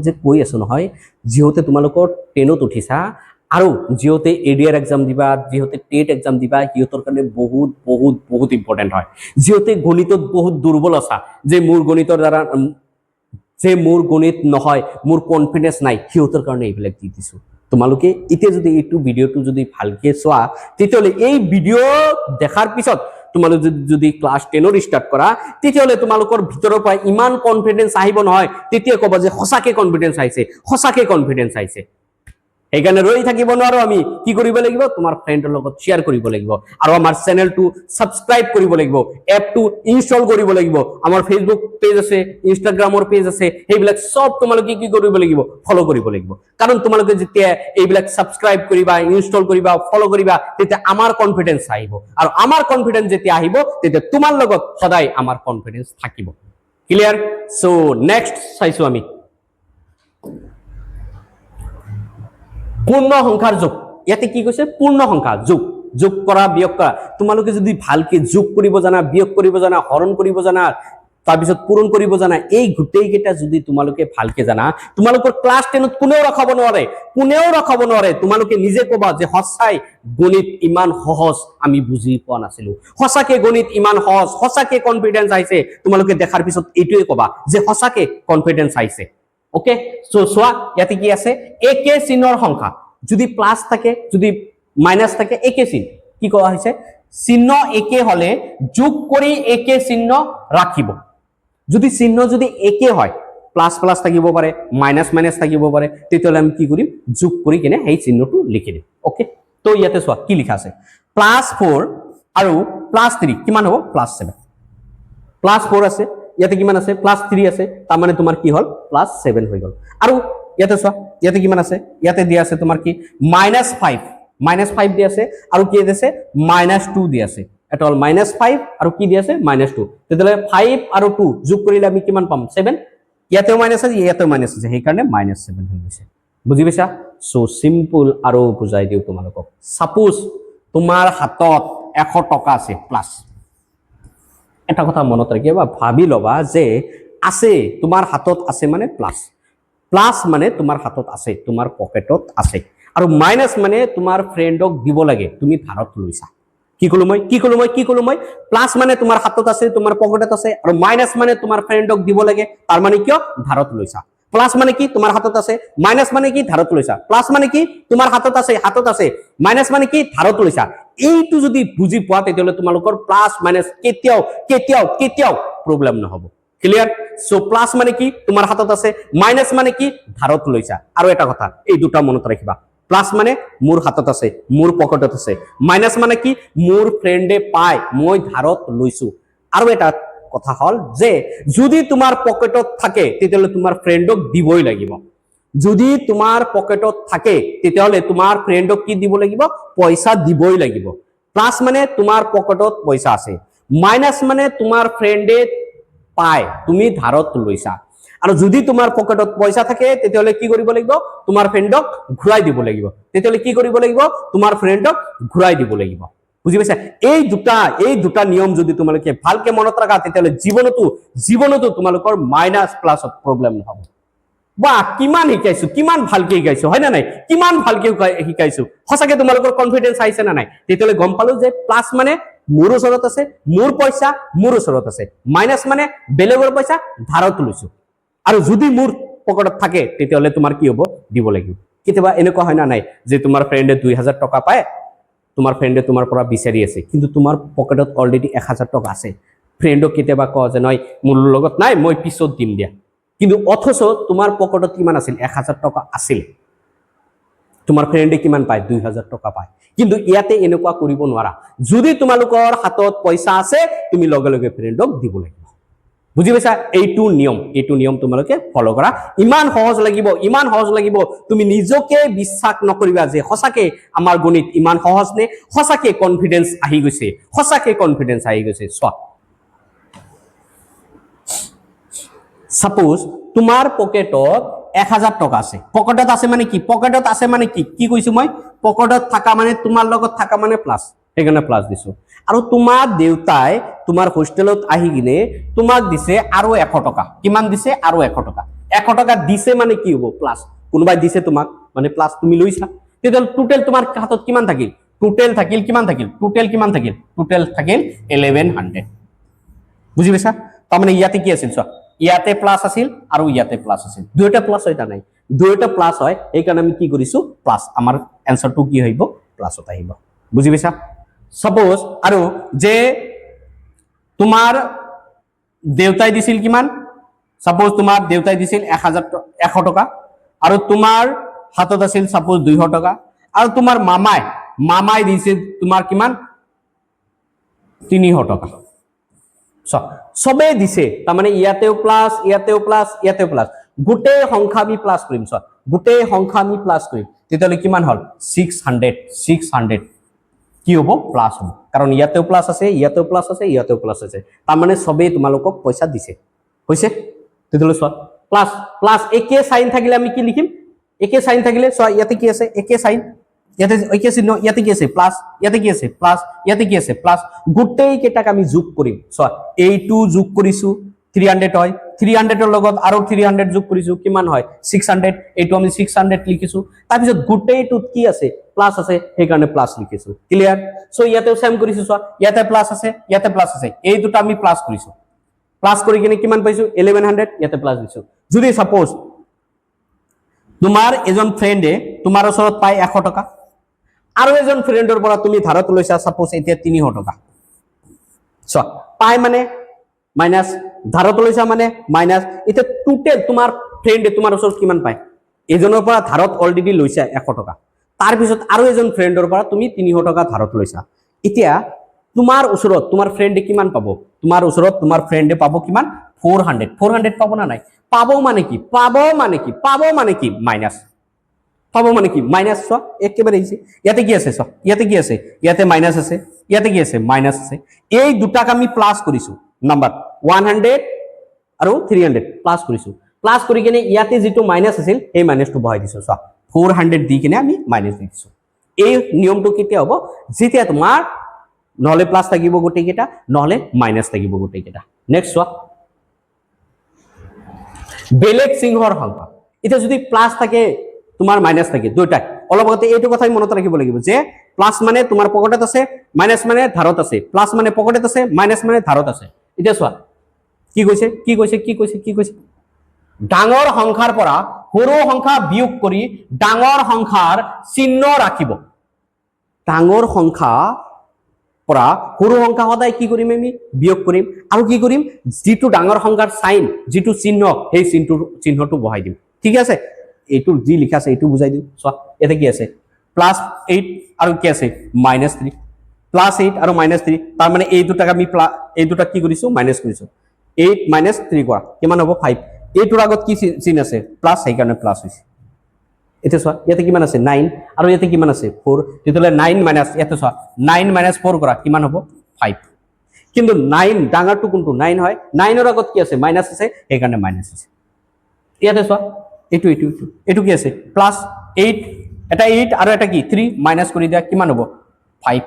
যে কৈ আছো নহয় যিহতে তোমালোকৰ 10ত উঠিছা আৰু যিহতে এডিআৰ এক্সাম দিবা যিহতে টেট এক্সাম দিবা হিয়তৰ কাৰণে বহুত ইম্পৰ্টেন্ট হয় যিহতে গণিতত বহুত দুৰ্বল আছে যে মোৰ গণিতৰ দ্বাৰা যে মোৰ গণিত নহয় মোৰ কনফিডেন্স নাই হিয়তৰ কাৰণে এইবিলাক দি দিছো তোমালোকে ইতে যদি এইটো ভিডিওটো যদি ভালকে চোৱা তেতিয়ালে এই ভিডিও দেখাৰ পিছত তোমালোক যদি ক্লাস 10 ৰ স্টাৰ্ট কৰা তেতিয়ালে তোমালোকৰ ভিতৰৰ পৰা ইমান কনফিডেন্স আহিব নহয় তেতিয়া কবা যে সঁচাকে কনফিডেন্স আইছে সেইকাৰণে ৰৈ থাকিব নোৱাৰো আমি কি কৰিব লাগিব তোমাৰ ফ্ৰেণ্ডৰ লগত শ্বেয়াৰ কৰিব লাগিব আৰু আমাৰ চেনেলটো সাবস্ক্ৰাইব কৰিব লাগিব এপটো ইনষ্টল কৰিব লাগিব আমাৰ ফেচবুক পেজ আছে ইনষ্টাগ্ৰামৰ পেজ আছে সেইবিলাক সব তোমালোকে কি কৰিব লাগিব ফলো কৰিব লাগিব কাৰণ তোমালোকে যেতিয়া এইবিলাক সাবস্ক্ৰাইব কৰিবা ইনষ্টল কৰিবা ফলো কৰিবা তেতিয়া আমাৰ কনফিডেন্স আহিব আৰু আমাৰ কনফিডেন্স যেতিয়া আহিব তেতিয়া তোমাৰ লগত সদায় আমাৰ কনফিডেন্স থাকিব ক্লিয়াৰ সো নেক্সট চাইছো আমি পূৰ্ণ সংখ্যাৰ যোগ ইয়াতে কি কৈছে পূৰ্ণ সংখ্যা যোগ যোগ কৰা বিয়োগ কৰা তোমালোকে যদি ভালকে যোগ কৰিব জানা বিয়োগ কৰিব জানা হৰণ কৰিব জানা তাৰপিছত পূৰণ কৰিব জানা এই গুটেই কেইটা যদি তোমালোকে ভালকে জানা তোমালোকৰ ক্লাস 10 ত কোনেও ৰখাব নোৱাৰে তোমালোকে নিজে কবা যে সঁচাই গণিত ইমান সহজ আমি বুজি পোৱা নাছিলো সঁচাকে গণিত ইমান সহজ সঁচাকে কনফিডেন্স আইছে তোমালোকে দেখাৰ পিছত এইটোৱে কবা যে সঁচাকে কনফিডেন্স আইছে ওকে সো সোয়া ইয়াতে কি আছে একে চিহ্নৰ সংখ্যা যদি প্লাস থাকে যদি মাইনাস থাকে একে চিহ্ন কি কোৱা হৈছে চিহ্ন একে হলে যোগ কৰি একে চিহ্ন ৰাখিব যদি চিহ্ন যদি একে হয় প্লাস প্লাস থাকিব পাৰে মাইনাস মাইনাস থাকিব পাৰে তেতিয়ালে আমি কি কৰিম যোগ কৰি কিনে এই চিহ্নটো লিখি দিম ওকে তো ইয়াতে সোয়া কি লিখা আছে +4 আৰু +3 কিমান হ'ব +7 +4 আছে ইয়াতে কিমান আছে +3 আছে তাৰ মানে তোমাৰ কি হল +7 হৈ গল আৰু ইয়াতে সোয়া ইয়াতে কিমান আছে ইয়াতে দিয়া আছে তোমাৰ কি -5 দিয়া আছে আৰু কি দিছে -2 দিয়া আছে এটা হল -5 আৰু কি দিয়া আছে -2 তেতিয়ালে 5 আৰু 2 যোগ কৰিলে আমি কিমান পাম 7 ইয়াতেও মাইনাস আছে ইয়াতেও মাইনাস আছে সেই কাৰণে -7 হৈ গৈছে বুজি পাইছা সো সিম্পল আৰু বুজাই দিও তোমালোকক সাপোজ তোমাৰ হাতত 100 টকা আছে প্লাস এটা কথা মনত ৰাখিবা ভাবি লবা যে আছে তোমাৰ হাতত আছে মানে প্লাস মানে তোমাৰ হাতত আছে তোমাৰ পকেটত আছে আৰু মাইনাস মানে তোমাৰ ফ্ৰেণ্ডক দিব লাগে তুমি ধাৰত লৈছা কি কলো মই প্লাস মানে তোমাৰ হাতত আছে তোমাৰ পকেটত আছে আৰু মাইনাস মানে তোমাৰ ফ্ৰেণ্ডক দিব লাগে তাৰ মানে কিয় ধাৰত লৈছা প্লাস মানে কি তোমাৰ হাতত আছে মাইনাস মানে কি ধাৰত লৈছা প্লাস মানে কি তোমাৰ হাতত আছে মাইনাস মানে কি ধাৰত লৈছা এইটো যদি বুজি পোৱা তেতিয়ালে তোমালোকৰ প্লাস মাইনাস কেতিয়াও প্ৰবলেম নহব ক্লিয়াৰ সো প্লাস মানে কি তোমাৰ হাতত আছে মাইনাস মানে কি ধাৰত লৈছা আৰু এটা কথা এই দুটা মনত ৰাখিবা প্লাস মানে মোৰ হাতত আছে মোৰ পকেটত আছে মাইনাস মানে কি মোৰ ফ্ৰেণ্ডে পায় মই ধাৰত লৈছো আৰু এটা কথা হল যে যদি তোমাৰ পকেটত থাকে তেতিয়ালে তোমাৰ ফ্ৰেণ্ডক দিবই লাগিব যদি তোমাৰ পকেটত থাকে তেতিয়ালে তোমাৰ ফ্ৰেণ্ডক কি দিব লাগিব পইচা দিবই লাগিব প্লাস মানে তোমাৰ পকেটত পইচা আছে মাইনাস মানে তোমাৰ ফ্ৰেণ্ডে পায় তুমি ধাৰত লৈছা আৰু যদি তোমাৰ পকেটত পইচা থাকে তেতিয়ালে কি কৰিব লাগিব তোমাৰ ফ্ৰেণ্ডক ঘুৰাই দিব লাগিব তেতিয়ালে কি কৰিব লাগিব তোমাৰ ফ্ৰেণ্ডক ঘুৰাই দিব লাগিব বুজি পাইছা এই দুটা নিয়ম যদি তোমালোকে ভালকে মনত ৰাখা তেতিয়ালে জীৱনতো তোমালোকৰ মাইনাস প্লাসত প্ৰবলেম নহব বা কিমান শিকাইছো কিমান ভালকে শিকাইছো হয় না নাই কিমান ভালকে শিকাইছো সঁচাকে তোমালোকৰ কনফিডেন্স আইছে না নাই তেতিয়ালে গম পালো যে প্লাস মানে মোৰ ওচৰত আছে মোৰ পইচা মোৰ ওচৰত আছে মাইনাস মানে বেলেগৰ পইচা ধাৰত লৈছো আৰু যদি মোৰ পকেটত থাকে তেতিয়ালে তোমাৰ কি হ'ব দিব লাগিব কিবা এনেকুৱা হয় না নাই যে তোমাৰ ফ্ৰেণ্ডে 2000 টকা পায় তোমাৰ ফ্ৰেণ্ডে তোমাৰ পৰা বিচাৰি আছে কিন্তু তোমাৰ পকেটত অলৰেডি 1000 টকা আছে ফ্ৰেণ্ডক কিবা কয় যে নয় মোৰ লগত নাই মই পিছত দিম দিয়া কিন্তু অথচ তোমাৰ পকেটত কিমান আছিল 1000 টকা আছিল তোমাৰ ফ্ৰেণ্ডে কিমান পায় 2000 টকা পায় কিন্তু ইয়াতে এনেকুৱা কৰিব নোৱাৰা যদি তোমালোকৰ হাতত পইচা আছে তুমি লগে লগে ফ্ৰেণ্ডক দিব লাগিব বুজি পাইছা এইটো নিয়ম তোমালোকে ফলো কৰা ইমান সহজ লাগিব তুমি নিজকে বিশ্বাস নকৰিবা যে সঁচাকে আমাৰ গণিত ইমান সহজ নে সঁচাকে কনফিডেন্স আহি গৈছে সোৱা সাপোজ তোমাৰ পকেটত 1000 টকা আছে পকেটত আছে মানে কি কৈছো মই পকেটত থাকা মানে তোমাৰ লগত থাকা মানে প্লাস সেইকাৰণে প্লাস দিছো আৰু তোমাৰ দেউতাই তোমাৰ হোস্টেলত আহি কিনে তোমাক দিছে আৰু 100 টকা কিমান দিছে আৰু 100 টকা 100 টকা দিছে মানে কি হ'ব প্লাস কোনোবাই দিছে তোমাক মানে প্লাস তুমি লৈছা তেতিয়াল টোটাল তোমাৰ হাতত কিমান থাকিল টোটাল থাকিল 1100 বুজি পাইছা তাৰ মানে ইয়াতে কি আছিল চোৱা ইয়াতে প্লাস আছিল আৰু ইয়াতে প্লাস আছিল দুইটা প্লাস হয়তা নাই দুইটা প্লাস হয় এই কাৰণে আমি কি কৰিছো প্লাস আমাৰ আনসাৰটো কি হইব প্লাসত আহিব বুজি পাইছা সাপোজ আৰু যে তোমাৰ দেউতাই দিছিল কিমান সাপোজ তোমাৰ দেউতাই দিছিল 100 টকা আৰু তোমাৰ হাতত আছিল সাপোজ 200 টকা আৰু তোমাৰ মামাই দিছে তোমাৰ কিমান 300 টকা সবে দিছে তাৰ মানে ইয়াতেও প্লাস ইয়াতেও প্লাস গোটেই সংখ্যা আমি প্লাস কৰিম গোটেই সংখ্যা আমি প্লাস কৰিম তেতিয়ালে কিমান হল 600 কি হ'ব প্লাস হ'ব কাৰণ ইয়াতেও প্লাস আছে ইয়াতেও প্লাস আছে তাৰ মানে সবে তোমালোকক পইচা দিছে হৈছে তেতিয়ালে প্লাস একে সাইন থাকিলে আমি কি লিখিম একে সাইন থাকিলে ইয়াতে কি আছে একে সাইন ইয়াতে একে চিহ্ন ইয়াতে কি আছে প্লাস ইয়াতে কি আছে প্লাস ইয়াতে কি আছে প্লাস গোটেই কেটাক আমি যোগ কৰিম এইটো যোগ কৰিছো 300 হয় 300 এৰ লগত আৰু 300 যোগ কৰিছো কিমান হয় 600 এইটো আমি 600 লিখিছো তাৰ পিছত গোটেইটোত কি আছে প্লাস আছে এই কাৰণে প্লাস লিখিছো ক্লিয়াৰ সো ইয়াতেও সেম কৰিছো ইয়াতে প্লাস আছে এই দুটা আমি প্লাস কৰিছো প্লাস কৰি কিনে কিমান পাইছো 1100 ইয়াতে প্লাস দিছো যদি সাপোজ তোমাৰ এজন ফ্ৰেন্ডে তোমাৰ ওচৰত পায় 100 টকা আৰু এজন ফ্ৰেন্ডৰ পৰা তুমি ধাৰত লৈছা সাপোজ এতিয়া 300 টকা পায় মানে মাইনাস ধাৰত লৈছা মানে মাইনাস এটা টোটাল তোমাৰ ফ্ৰেন্ডে তোমাৰ ওচৰত কিমান পায় এজনৰ পৰা ধাৰত অলৰেডি লৈছা 100 টকা তাৰ পিছত আৰু এজন ফ্ৰেন্ডৰ পৰা তুমি 300 টকা ধাৰত লৈছা এতিয়া তোমাৰ ওচৰত তোমাৰ ফ্ৰেন্ডে কিমান পাব তোমাৰ ওচৰত তোমাৰ ফ্ৰেন্ডে পাব কিমান 400 পাব না নাই পাব মানে কি মাইনাস পাব মানে কি মাইনাস একেবাৰে ইজি ইয়াতে কি আছে ইয়াতে মাইনাস আছে ইয়াতে কি আছে মাইনাস আছে এই দুটাক আমি প্লাস কৰিছো নাম্বাৰ 100 আৰু 300 প্লাস কৰিছো প্লাস কৰি কিনে ইয়াতে যেটো মাইনাস আছিল এই মাইনাসটো বহাই দিছো 400 দি কিনে আমি মাইনাস দি দিছো এই নিয়মটো কেতিয়া হ'ব যেতিয়া তোমাৰ নহলে প্লাস থাকিব গোটেই কেটা নহলে মাইনাস থাকিব গোটেই কেটা নেক্সট বেলেগ সিংহৰ সংখ্যা এটা যদি প্লাস থাকে তোমাৰ মাইনাস থাকে দুইটাই অলপতে এইটো কথাই মনত ৰাখিব লাগিব যে প্লাস মানে তোমাৰ পকেটত আছে মাইনাস মানে ধাৰত আছে প্লাস মানে পকেটত আছে মাইনাস মানে ধাৰত আছে এটা চোৱা কি কৈছে ডাঙৰ সংখ্যাৰ পৰা সৰু সংখ্যা বিয়োগ কৰি ডাঙৰ সংখ্যাৰ চিহ্ন ৰাখিব ডাঙৰ সংখ্যা পৰা সৰু সংখ্যা সদায় কি কৰিম আমি বিয়োগ কৰিম আৰু কি কৰিম যেটো ডাঙৰ সংখ্যাৰ সাইন যেটো চিহ্ন সেই চিহ্নটো বহাই দিম ঠিক আছে এইটো যি লিখা আছে এইটো বুজাই দিও চোৱা এতে কি আছে +8 আৰু কি আছে -3 +8 আৰু -3 তাৰ মানে এই দুটাক আমি এই দুটা কি কৰিছো মাইনাস কৰিছো 8 - 3 কৰা কিমান হ'ব 5 এইটোৰ আগত কি চিহ্ন আছে প্লাস সেই কাৰণে প্লাস হৈছে এতে চোৱা ইয়াতে কিমান আছে 9 আৰু ইয়াতে কিমান আছে 4 তেতিয়ালে 9 মাইনাস ইয়াতে চোৱা 9 - 4 কৰা কিমান হ'ব 5 কিন্তু 9 ডাঙৰটো কোনটো 9 হয় 9 ৰ আগত কি আছে মাইনাস আছে সেই কাৰণে মাইনাস আছে ইয়াতে চোৱা এটো কি আছে +8 এটা 8 আৰু এটা কি 3 মাইনাস কৰি দিয়া কিমান হ'ব 5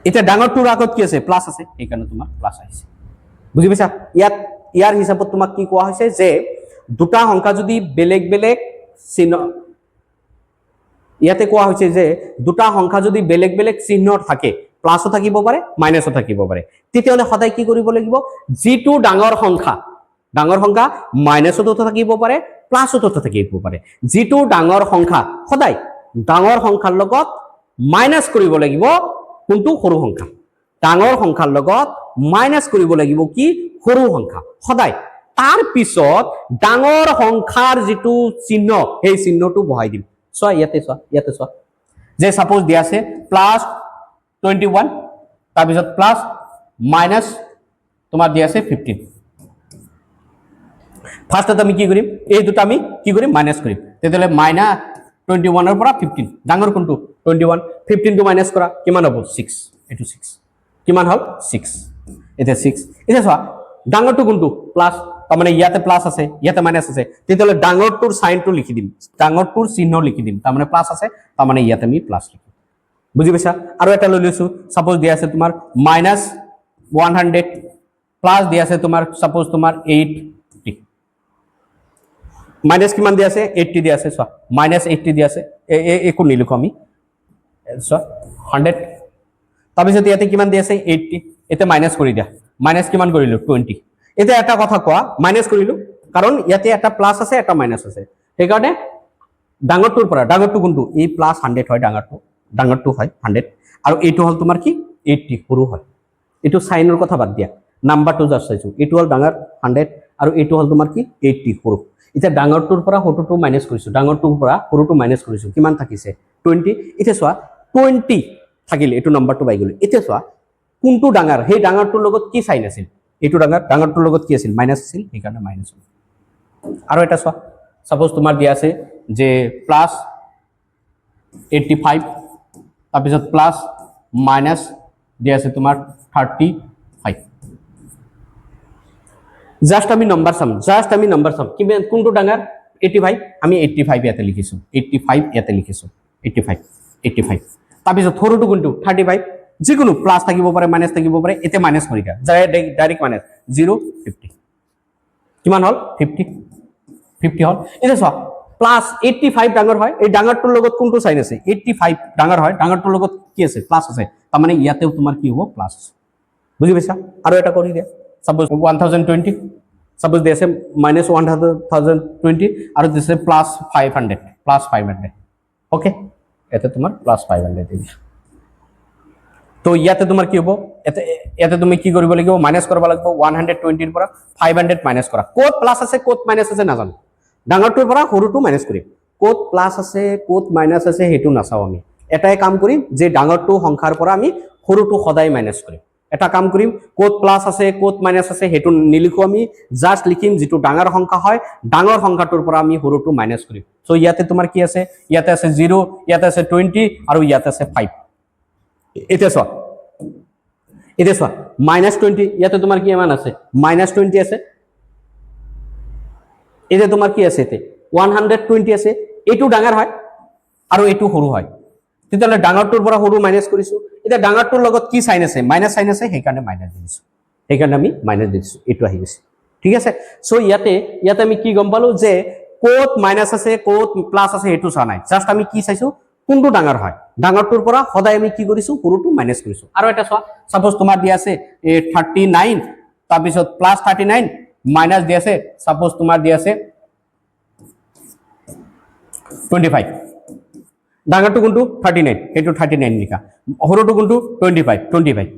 এটা ডাঙৰটোৰ আগত কি আছে প্লাস আছে এই কাৰণে তোমাৰ প্লাস আহিছে বুজি পাইছা ইয়াৰ হিচাপত তোমাক কি কোৱা হৈছে যে দুটা সংখ্যা যদি বেলেগ চিহ্ন ইয়াতে কোৱা হৈছে যে দুটা সংখ্যা যদি বেলেগ চিহ্ন থাকে প্লাসও থাকিব পাৰে মাইনাসও থাকিব পাৰে তেতিয়ালে সদায় কি কৰিব লাগিব যেটো ডাঙৰ সংখ্যা মাইনাসতো থাকিব পাৰে প্লাসতো থাকিব পাৰে যেটো ডাঙৰ সংখ্যা সদায় ডাঙৰ সংখ্যাৰ লগত মাইনাস কৰিব লাগিব কোনটো সৰু সংখ্যা ডাঙৰ সংখ্যাৰ লগত মাইনাস কৰিব লাগিব কি সৰু সংখ্যা সদায় তাৰ পিছত ডাঙৰ সংখ্যাৰ যেটো চিহ্ন সেই চিহ্নটো বহাই দিম চোৱা ইয়াতে চোৱা যে সাপোজ দিয়া আছে +21 তাৰ পিছত প্লাস মাইনাস তোমাৰ দিয়া আছে 15 ফাৰ্স্টত আমি কি কৰিম এই দুটা আমি কি কৰিম মাইনাস কৰিম তেতিয়ালে -21 ৰ পৰা 15 ডাঙৰ কোনটো 21 15 টু মাইনাস কৰা কিমান হ'ব 6 এটো 6 কিমান হল 6 এটা 6 এটা চোৱা ডাঙৰটো কোনটো প্লাস তাৰ মানে ইয়াতে প্লাস আছে ইয়াতে মাইনাস আছে তেতিয়ালে ডাঙৰটোৰ সাইনটো লিখি দিম ডাঙৰটোৰ চিহ্ন লিখি দিম তাৰ মানে প্লাস আছে তাৰ মানে ইয়াতে আমি প্লাস লিখিম বুজি পাইছা আৰু এটা লৈ লৈছো সাপোজ দিয়া আছে তোমাৰ -100 প্লাস দিয়া আছে তোমাৰ সাপোজ তোমাৰ 80 মাইনাস কিমান দিয়া আছে 80 দিয়া আছে চোৱা -80 দিয়া আছে একো নিলিখো আমি চোৱা 100 তাৰপিছত ইয়াতে কিমান দিয়া আছে 80 এতে মাইনাস কৰি দিয়া মাইনাস কিমান কৰিলো 20 এতে এটা কথা কোৱা মাইনাস কৰিলো কাৰণ ইয়াতে এটা প্লাস আছে এটা মাইনাস আছে সেই কাৰণে ডাঙৰটোৰ পৰা ডাঙৰটো কোনটো এই +100 হয় ডাঙৰটো হয় 100 আৰু এইটো হল তোমাৰ কি 80 সৰু হয় এটো সাইনৰ কথা বাদ দিয়া নাম্বাৰটো জাস্ট চাইছো এটো হল ডাঙৰ 100 আৰু এইটো হ'ল তোমাৰ কি 80 সৰু এতিয়া ডাঙৰটোৰ পৰা সৰুটো মাইনাছ কৰিছো ডাঙৰটোৰ পৰা সৰুটো মাইনাছ কৰিছো কিমান থাকিছে 20 এতিয়া চোৱা 20 থাকিল এইটো নম্বৰটো পাই গ'লো এতিয়া চোৱা কোনটো ডাঙৰ সেই ডাঙৰটোৰ লগত কি সাইন আছিল এইটো ডাঙৰটোৰ লগত কি আছিল মাইনাছ আছিল সেইকাৰণে মাইনাছ হ'ল আৰু এটা চোৱা সাপোজ তোমাৰ দিয়া আছে যে প্লাস 85 তাৰপিছত প্লাস মাইনাস দিয়া আছে তোমাৰ 35 জাস্ট আমি নাম্বাৰ সাম কিমান কোনটো ডাঙৰ 85 আমি 85 ইয়াতে লিখিছো 85 ইয়াতে লিখিছো 85 তাৰপিছত সৰুটো কোনটো 35 যিকোনো প্লাস থাকিব পাৰে মাইনাস থাকিব পাৰে এতে মাইনাস কৰি দিয়া ডাইৰেক্ট মাইনাস 0 50 কিমান হল 50 হল এটা চোৱা প্লাস 85 ডাঙৰ হয় এই ডাঙৰটোৰ লগত কোনটো সাইন আছে 85 ডাঙৰ হয় ডাঙৰটোৰ লগত কি আছে প্লাস আছে তাৰ মানে ইয়াতেও তোমাৰ কি হ'ব প্লাস বুজি পাইছা আৰু এটা কৰি দিয়া সাপোজ 1020 সাপোজ দিছে -1020 আৰু দিছে +500 ওকে এতে তোমাৰ +500 দিছে তো ইয়াতে তোমাৰ কি হ'ব এতে তুমি কি কৰিব লাগিব মাইনাস কৰিব লাগিব 120 ৰ পৰা 500 মাইনাস কৰা কোত প্লাস আছে কোত মাইনাস আছে নাজানো ডাঙৰটোৰ পৰা সৰুটো মাইনাস কৰিম কোত প্লাস আছে কোত মাইনাস আছে হেতু নাচাও আমি এটাই কাম কৰিম যে ডাঙৰটো সংখ্যাৰ পৰা আমি সৰুটো সদায় মাইনাস কৰিম এটা কাম কৰিম কোত প্লাস আছে কোত মাইনাস আছে হেতু নিলিখো আমি জাস্ট লিখিম যেটো ডাঙৰ সংখ্যা হয় ডাঙৰ সংখ্যাটোৰ পৰা আমি সৰুটো মাইনাস কৰিম সো ইয়াতে তোমাৰ কি আছে ইয়াতে আছে 0 ইয়াতে আছে 20 আৰু ইয়াতে আছে 5 এটা চোৱা -20 ইয়াতে তোমাৰ কি মান আছে -20 আছে এটা তোমাৰ কি আছে এতে 120 আছে এটো ডাঙৰ হয় আৰু এটো সৰু হয় তেতিয়ালে ডাঙৰটোৰ পৰা সৰু মাইনাস কৰিছো এটা ডাঙৰটোৰ লগত কি সাইন আছে মাইনাস সাইন আছে সেইকাৰণে মাইনাস দিছো সেইকাৰণে আমি মাইনাস দিছো এটো আহি গৈছে ঠিক আছে সো ইয়াতে আমি কি গম পালো যে কোত মাইনাস আছে কোত প্লাস আছে হেতু চা নাই জাস্ট আমি কি চাইছো কোনটো ডাঙৰ হয় ডাঙৰটোৰ পৰা সদায় আমি কি কৰিছো সৰুটো মাইনাস কৰিছো আৰু এটা চোৱা সাপোজ তোমাৰ দিয়া আছে 39 তাৰপিছত +39 মাইনাস দিয়া আছে সাপোজ তোমাৰ দিয়া আছে 25 ডাঙৰটো কোনটো 39 হেতু 39 লিখা সৰুটো কোনটো 25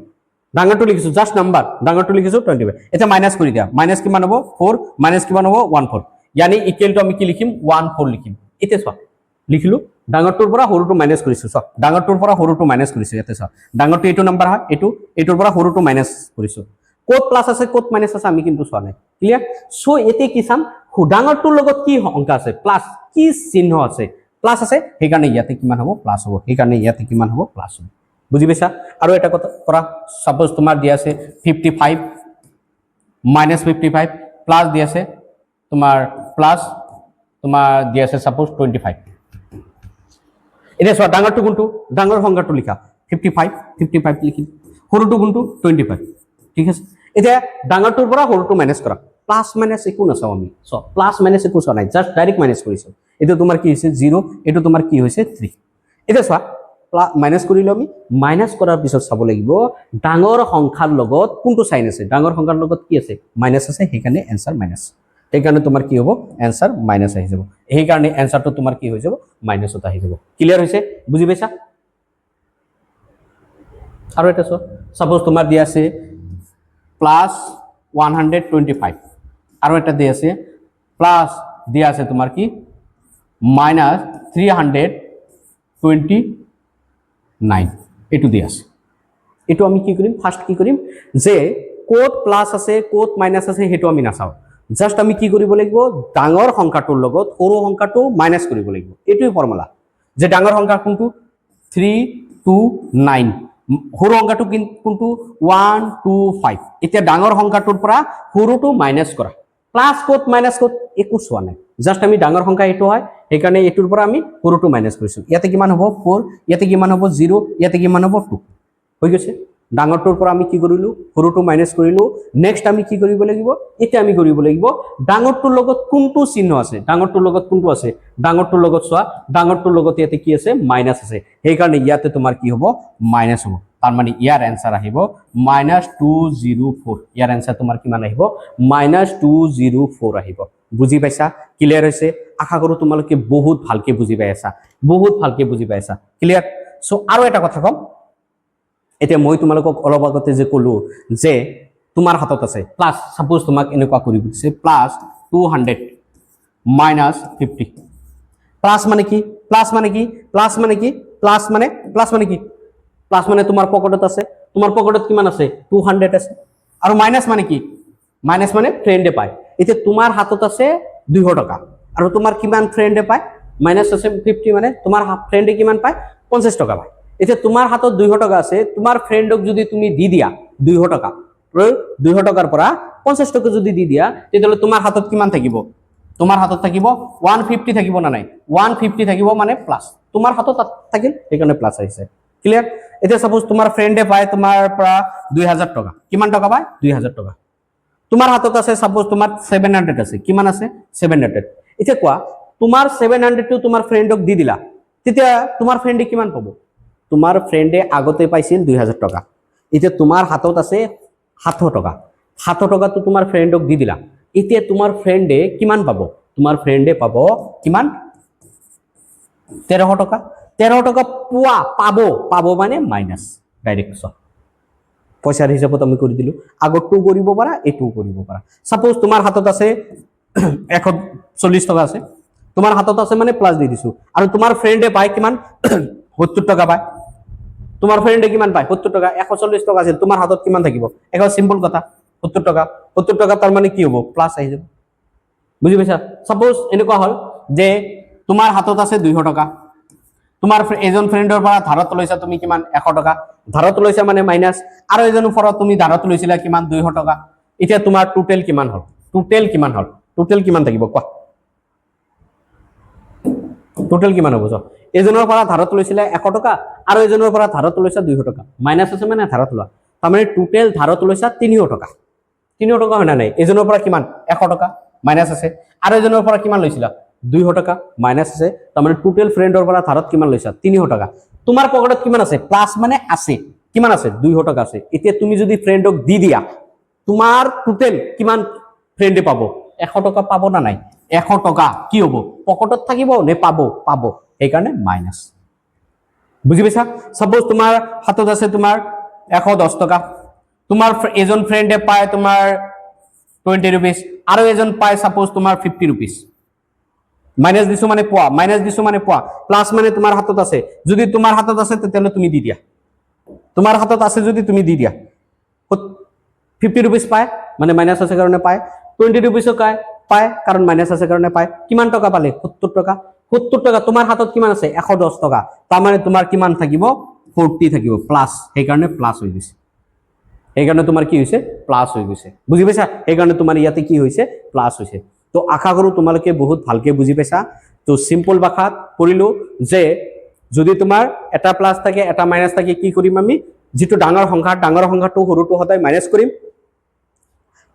ডাঙৰটো লিখিছো জাস্ট নাম্বাৰ ডাঙৰটো লিখিছো 25 এটা মাইনাস কৰি দিয়া মাইনাস কিমান হ'ব 4 মাইনাস কিমান হ'ব 14 yani ইকুয়াল টু আমি কি লিখিম 14 লিখিম এতে চোৱা লিখিলো ডাঙৰটোৰ পৰা সৰুটো মাইনাস কৰিছো চোৱা ডাঙৰটোৰ পৰা সৰুটো মাইনাস কৰিছো এতে চোৱা ডাঙৰটো এটো নাম্বাৰ হয় এটোৰ পৰা সৰুটো মাইনাস কৰিছো কোত প্লাস আছে কোত মাইনাস আছে আমি কিন্তু চোৱা নাই ক্লিয়াৰ সো এতে কি চাম ডাঙৰটোৰ লগত কি সংখ্যা আছে প্লাস কি চিহ্ন আছে প্লাস আছে সেইকাৰণে ইয়াতে কিমান হ'ব প্লাস হ'ব সেইকাৰণে ইয়াতে কিমান হ'ব প্লাস হ'ব বুজি পাইছা আৰু এটা কথা কৰা সাপোজ তোমাৰ দিয়া আছে 55 -55 প্লাস দিয়া আছে তোমাৰ প্লাস তোমাৰ দিয়া আছে সাপোজ 25 এটা চোৱা ডাঙৰটো কোনটো ডাঙৰ সংখ্যাটো লিখা 55 লিখি সৰুটো কোনটো 25 ঠিক আছে এতিয়া ডাঙৰটোৰ পৰা সৰুটো মাইনাস কৰা প্লাস মাইনাস একো নাচাও আমি সো প্লাস মাইনাস একো চোৱা নাই জাস্ট ডাইৰেক্ট মাইনাস কৰিছো এটা তোমাৰ কি হৈছে 0 এটা তোমাৰ কি হৈছে 3 এটা চোৱা মাইনাস কৰিলো আমি মাইনাস কৰাৰ পিছত চাব লাগিব ডাঙৰ সংখ্যাৰ লগত কোনটো সাইন আছে ডাঙৰ সংখ্যাৰ লগত কি আছে মাইনাস আছে সেইকাৰণে आंसर মাইনাস সেইকাৰণে তোমাৰ কি হ'ব आंसर মাইনাস আহি যাব সেইকাৰণে आंसरটো তোমাৰ কি হৈ যাব মাইনাসত আহি যাব ক্লিয়াৰ হৈছে বুজি পাইছা আৰু এটা চোৱা সাপোজ তোমাৰ দিয়া আছে +125 আৰু এটা দিয়া আছে প্লাস দিয়া আছে তোমাৰ কি -329 এটো দিয়া আছে এটো আমি কি কৰিম ফাৰ্স্ট কি কৰিম যে কোত প্লাস আছে কোত মাইনাস আছে হেতু আমি নাচাও জাস্ট আমি কি কৰিব লাগিব ডাঙৰ সংখ্যাটোৰ লগত সৰু সংখ্যাটো মাইনাস কৰিব লাগিব এটোই ফৰ্মুলা যে ডাঙৰ সংখ্যা কোনটো 329 সৰু সংখ্যাটো কোনটো 125 এতিয়া ডাঙৰ সংখ্যাটোৰ পৰা সৰুটো মাইনাস কৰা প্লাস কোত মাইনাস কোত একো চোৱা নাই জাস্ট আমি ডাঙৰ সংখ্যা এটো হয় সেইকাৰণে এটোৰ পৰা আমি সৰুটো মাইনাস কৰিছো ইয়াতে কিমান হ'ব 4 ইয়াতে কিমান হ'ব 0 ইয়াতে কিমান হ'ব 2 হৈ গৈছে ডাঙৰটোৰ পৰা আমি কি কৰিলো সৰুটো মাইনাস কৰিলো নেক্সট আমি কি কৰিব লাগিব এটা আমি কৰিব লাগিব ডাঙৰটোৰ লগত কোনটো চিহ্ন আছে ডাঙৰটোৰ লগত কোনটো আছে ডাঙৰটোৰ লগত চোৱা ডাঙৰটোৰ লগত ইয়াতে কি আছে মাইনাস আছে সেইকাৰণে ইয়াতে তোমাৰ কি হ'ব মাইনাস হ'ব তাৰ মানে ইয়াৰ आंसर আহিব -204 ইয়াৰ आंसर তোমাৰ কিমান আহিব -204 আহিব বুজি পাইছা ক্লিয়াৰ হৈছে আশা কৰো তোমালোকে বহুত ভালকে বুজি পাইছা ক্লিয়াৰ সো আৰু এটা কথা কম এতিয়া মই তোমালোকক অলপ আগতে যে কলো যে তোমাৰ হাতত আছে প্লাস সাপোজ তোমাক এনেকুৱা কৰিব দিছে প্লাস 200 মাইনাস 50 প্লাস মানে কি প্লাস মানে কি প্লাস মানে কি প্লাস মানে কি প্লাস মানে তোমাৰ পকেটত আছে তোমাৰ পকেটত কিমান আছে 200 আছে আৰু মাইনাস মানে কি মাইনাস মানে ফ্ৰেন্ডে পায় এতিয়া তোমাৰ হাতত আছে 200 টকা আৰু তোমাৰ কিমান ফ্ৰেন্ডে পায় মাইনাস আছে 50 মানে তোমাৰ ফ্ৰেন্ডে কিমান পায় 50 টকা পায় এতিয়া তোমাৰ হাতত 200 টকা আছে তোমাৰ ফ্ৰেন্ডক যদি তুমি দি দিয়া 200 টকা 200 টকাৰ পৰা 50 টকা যদি দি দিয়া তেতিয়ালে তোমাৰ হাতত কিমান থাকিব তোমাৰ হাতত থাকিব 150 থাকিব না নাই 150 থাকিব মানে প্লাস তোমাৰ হাতত থাকিল এইকাৰণে প্লাস আহিছে ক্লিয়াৰ এতিয়া সাপোজ তোমাৰ ফ্ৰেন্ডে পায় তোমাৰ পৰা 2000 টকা কিমান টকা পায় 2000 টকা তোমাৰ হাতত আছে সাপোজ তোমাৰ 700 আছে কিমান আছে 700 এতিয়া কোৱা তোমাৰ 700 টো তোমাৰ ফ্ৰেন্ডক দি দিলা তেতিয়া তোমাৰ ফ্ৰেন্ডে কিমান পাব তোমাৰ ফ্ৰেন্ডে আগতে পাইছিল 2000 টকা এতিয়া তোমাৰ হাতত আছে 700 টকা 700 টকা তো তোমাৰ ফ্ৰেন্ডক দি দিলা এতিয়া তোমাৰ ফ্ৰেন্ডে কিমান পাব তোমাৰ ফ্ৰেন্ডে পাব কিমান 1300 টকা 1300 টকা পোৱা পাব মানে মাইনাস ডাইৰেক্ট সব পয়সাৰ হিচাপত আমি কৰি দিলো আগৰটো কৰিব পাৰা এটো কৰিব পাৰা সাপোজ তোমাৰ হাতত আছে 140 টকা আছে তোমাৰ হাতত আছে মানে প্লাস দি দিছো আৰু তোমাৰ ফ্ৰেন্ডে পায় কিমান 70 টকা পায় তোমাৰ ফ্ৰেন্ডে কিমান পায় 70 টকা 140 টকা আছে তোমাৰ হাতত কিমান থাকিব একদম সিম্পল কথা 70 টকা তাৰ মানে কি হ'ব প্লাস আহি যাব বুজি পাইছা সাপোজ এনেকুৱা হল যে তোমাৰ হাতত আছে 200 টকা তোমাৰ এজন ফ্ৰেন্ডৰ পৰা ধাৰত লৈছা তুমি কিমান 100 টকা ধাৰত লৈছা মানে মাইনাস আৰু এজনৰ পৰা তুমি ধাৰত লৈছিলা কিমান 200 টকা এতিয়া তোমাৰ টোটাল কিমান হল টোটাল কিমান থাকিব কোৱা টোটাল কিমান হ'ব এজনৰ পৰা ধাৰত লৈছিলা 100 টকা আৰু এজনৰ পৰা ধাৰত লৈছা 200 টকা মাইনাস আছে মানে ধাৰত লোৱা তাৰ মানে টোটাল ধাৰত লৈছা 300 টকা 300 টকা হয় না নাই এজনৰ পৰা কিমান 100 টকা মাইনাস আছে আৰু এজনৰ পৰা কিমান লৈছিলা 200 টকা মাইনাস আছে তাৰ মানে টোটাল ফ্ৰেন্ডৰ পৰা ধাৰত কিমান লৈছা 300 টকা তোমাৰ পকেটত কিমান আছে প্লাস মানে আছে কিমান আছে 200 টকা আছে এতিয়া তুমি যদি ফ্ৰেন্ডক দি দিয়া তোমাৰ টোটাল কিমান ফ্ৰেন্ডে পাব 100 টকা পাব না নাই 100 টকা কি হ'ব পকেটত থাকিব নে পাব এই কাৰণে মাইনাস বুজি পাইছা সাপোজ তোমাৰ হাতত আছে তোমাৰ 110 টকা তোমাৰ এজন ফ্ৰেন্ডে পায় তোমাৰ 20 rupees আৰু এজন পায় সাপোজ তোমাৰ 50 rupees মাইনাস দিছো মানে পোৱা প্লাস মানে তোমাৰ হাতত আছে যদি তোমাৰ হাতত আছে তেতিয়ালে তুমি দি দিয়া তোমাৰ হাতত আছে যদি তুমি দি দিয়া 50 rupees পায় মানে মাইনাস আছে কাৰণে পায় 20 rupees পায় কাৰণ মাইনাস আছে কাৰণে পায় কিমান টকা পালে 70 টকা তোমাৰ হাতত কিমান আছে 110 টকা তাৰ মানে তোমাৰ কিমান থাকিব 40 থাকিব প্লাস সেই কাৰণে প্লাস হৈ গৈছে এই কাৰণে তোমাৰ কি হৈছে প্লাস হৈ গৈছে বুজি পাইছা এই কাৰণে তোমাৰ ইয়াতে কি হৈছে প্লাস হৈছে তো আশা কৰো তোমালোকে বহুত ভালকে বুজি পাইছা তো সিম্পল ভাষাত পঢ়িলো যে যদি তোমাৰ এটা প্লাস থাকে এটা মাইনাস থাকে কি কৰিম আমি যেটো ডাঙৰ সংখ্যাটো সৰুটো সদায় মাইনাস কৰিম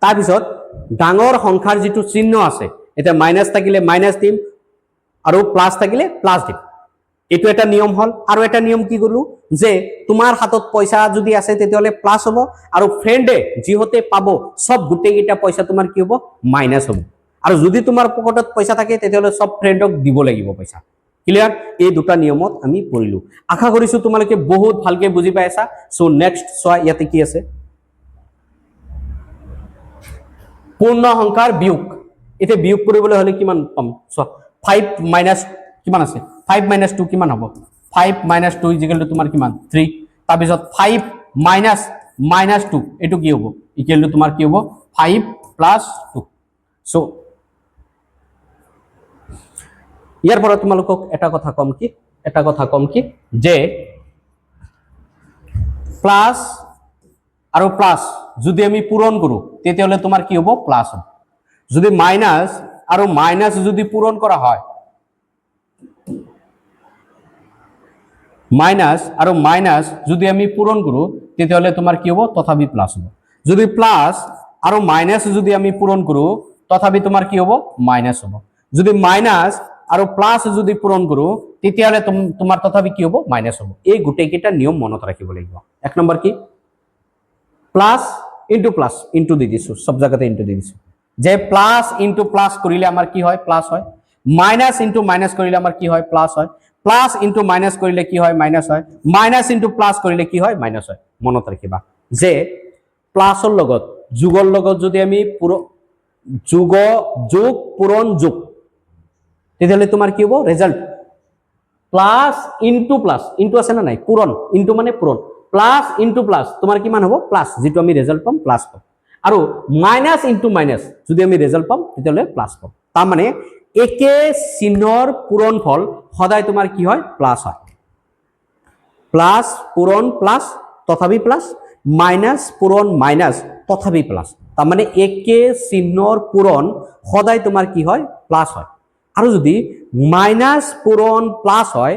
তাৰ পিছত ডাঙৰ সংখ্যাৰ যেটো চিহ্ন আছে এটা মাইনাস থাকিলে মাইনাস দিম আৰু প্লাস থাকিলে প্লাস দিম এটো এটা নিয়ম হল আৰু এটা নিয়ম কি গলো যে তোমাৰ হাতত পয়সা যদি আছে তেতিয়ালে প্লাস হ'ব আৰু ফ্ৰেন্ডে যিহতে পাব সব গুটেকিটা পয়সা তোমাৰ কি হ'ব মাইনাস হ'ব আৰু যদি তোমাৰ পকেটত পয়সা থাকে তেতিয়ালে সব ফ্ৰেন্ডক দিব লাগিব পয়সা ক্লিয়াৰ এই দুটা নিয়মত আমি পঢ়িলো আশা কৰিছো তোমালোকে বহুত ভালকে বুজি পাইছা সো নেক্সট সোয়া ইয়াতে কি আছে পূৰ্ণ সংখ্যাৰ বিয়োগ এতে বিয়োগ কৰিবলৈ হলে কিমান পাম সোয়া 5 মাইনাস কিমান আছে 5 minus 2 কিমান হ'ব 5 minus 2 ইকুয়াল টু তোমাৰ কিমান 3 তাৰ পিছত 5 minus 2 এটো কি হ'ব ইকুয়াল টু তোমাৰ কি হ'ব 5 plus 2 সো ইয়াৰ পৰা তোমালোকক এটা কথা কম কি যে প্লাস আৰু প্লাস যদি আমি পূৰণ কৰো তেতিয়ালে তোমাৰ কি হ'ব প্লাস হ'ব যদি মাইনাস আৰু মাইনাস যদি পূৰণ কৰা হয় মাইনাস আৰু মাইনাস যদি আমি পূৰণ কৰো তেতিয়ালে তোমাৰ কি হ'ব তথাপি প্লাস হ'ব যদি প্লাস আৰু মাইনাস যদি আমি পূৰণ কৰো তথাপি তোমাৰ কি হ'ব মাইনাস হ'ব যদি মাইনাস আৰু প্লাস যদি পূৰণ কৰো তেতিয়ালে তোমাৰ তথাপি কি হ'ব মাইনাস হ'ব এই গুটেকিটা নিয়ম মনত ৰাখিব লাগিব এক নম্বৰ কি প্লাস ইনটু দি দিছো সব জায়গাতে ইনটু দি দিছো যে প্লাস ইনটু প্লাস কৰিলে আমাৰ কি হয় প্লাস হয় মাইনাস ইনটু মাইনাস কৰিলে আমাৰ কি হয় প্লাস হয় প্লাস ইনটু মাইনাস কৰিলে কি হয় মাইনাস হয় মাইনাস ইনটু প্লাস কৰিলে কি হয় মাইনাস হয় মনত ৰাখিবা যে প্লাসৰ লগত যোগৰ লগত যদি আমি যোগ যোগ পূৰণ যোগ তেতিয়াহ'লে তোমাৰ কি হ'ব result plus into plus into আছে না নাই পূৰণ ইনটু মানে পূৰণ প্লাস ইনটু প্লাস তোমাৰ কিমান হ'ব প্লাস যেটো আমি ৰিজাল্ট পাম প্লাস পাম আৰু মাইনাস ইনটু মাইনাস যদি আমি ৰিজাল্ট পাম তেতিয়াহ'লে প্লাস পাম তাৰ মানে একে চিহ্নৰ পূৰণফল সদায় তোমাৰ কি হয় প্লাস হয় প্লাস পূৰণ প্লাস তথাপি প্লাস মাইনাস পূৰণ মাইনাস তথাপি প্লাস তাৰ মানে একে চিহ্নৰ পূৰণ সদায় তোমাৰ কি হয় প্লাস হয় আৰু যদি মাইনাস পূৰণ প্লাস হয়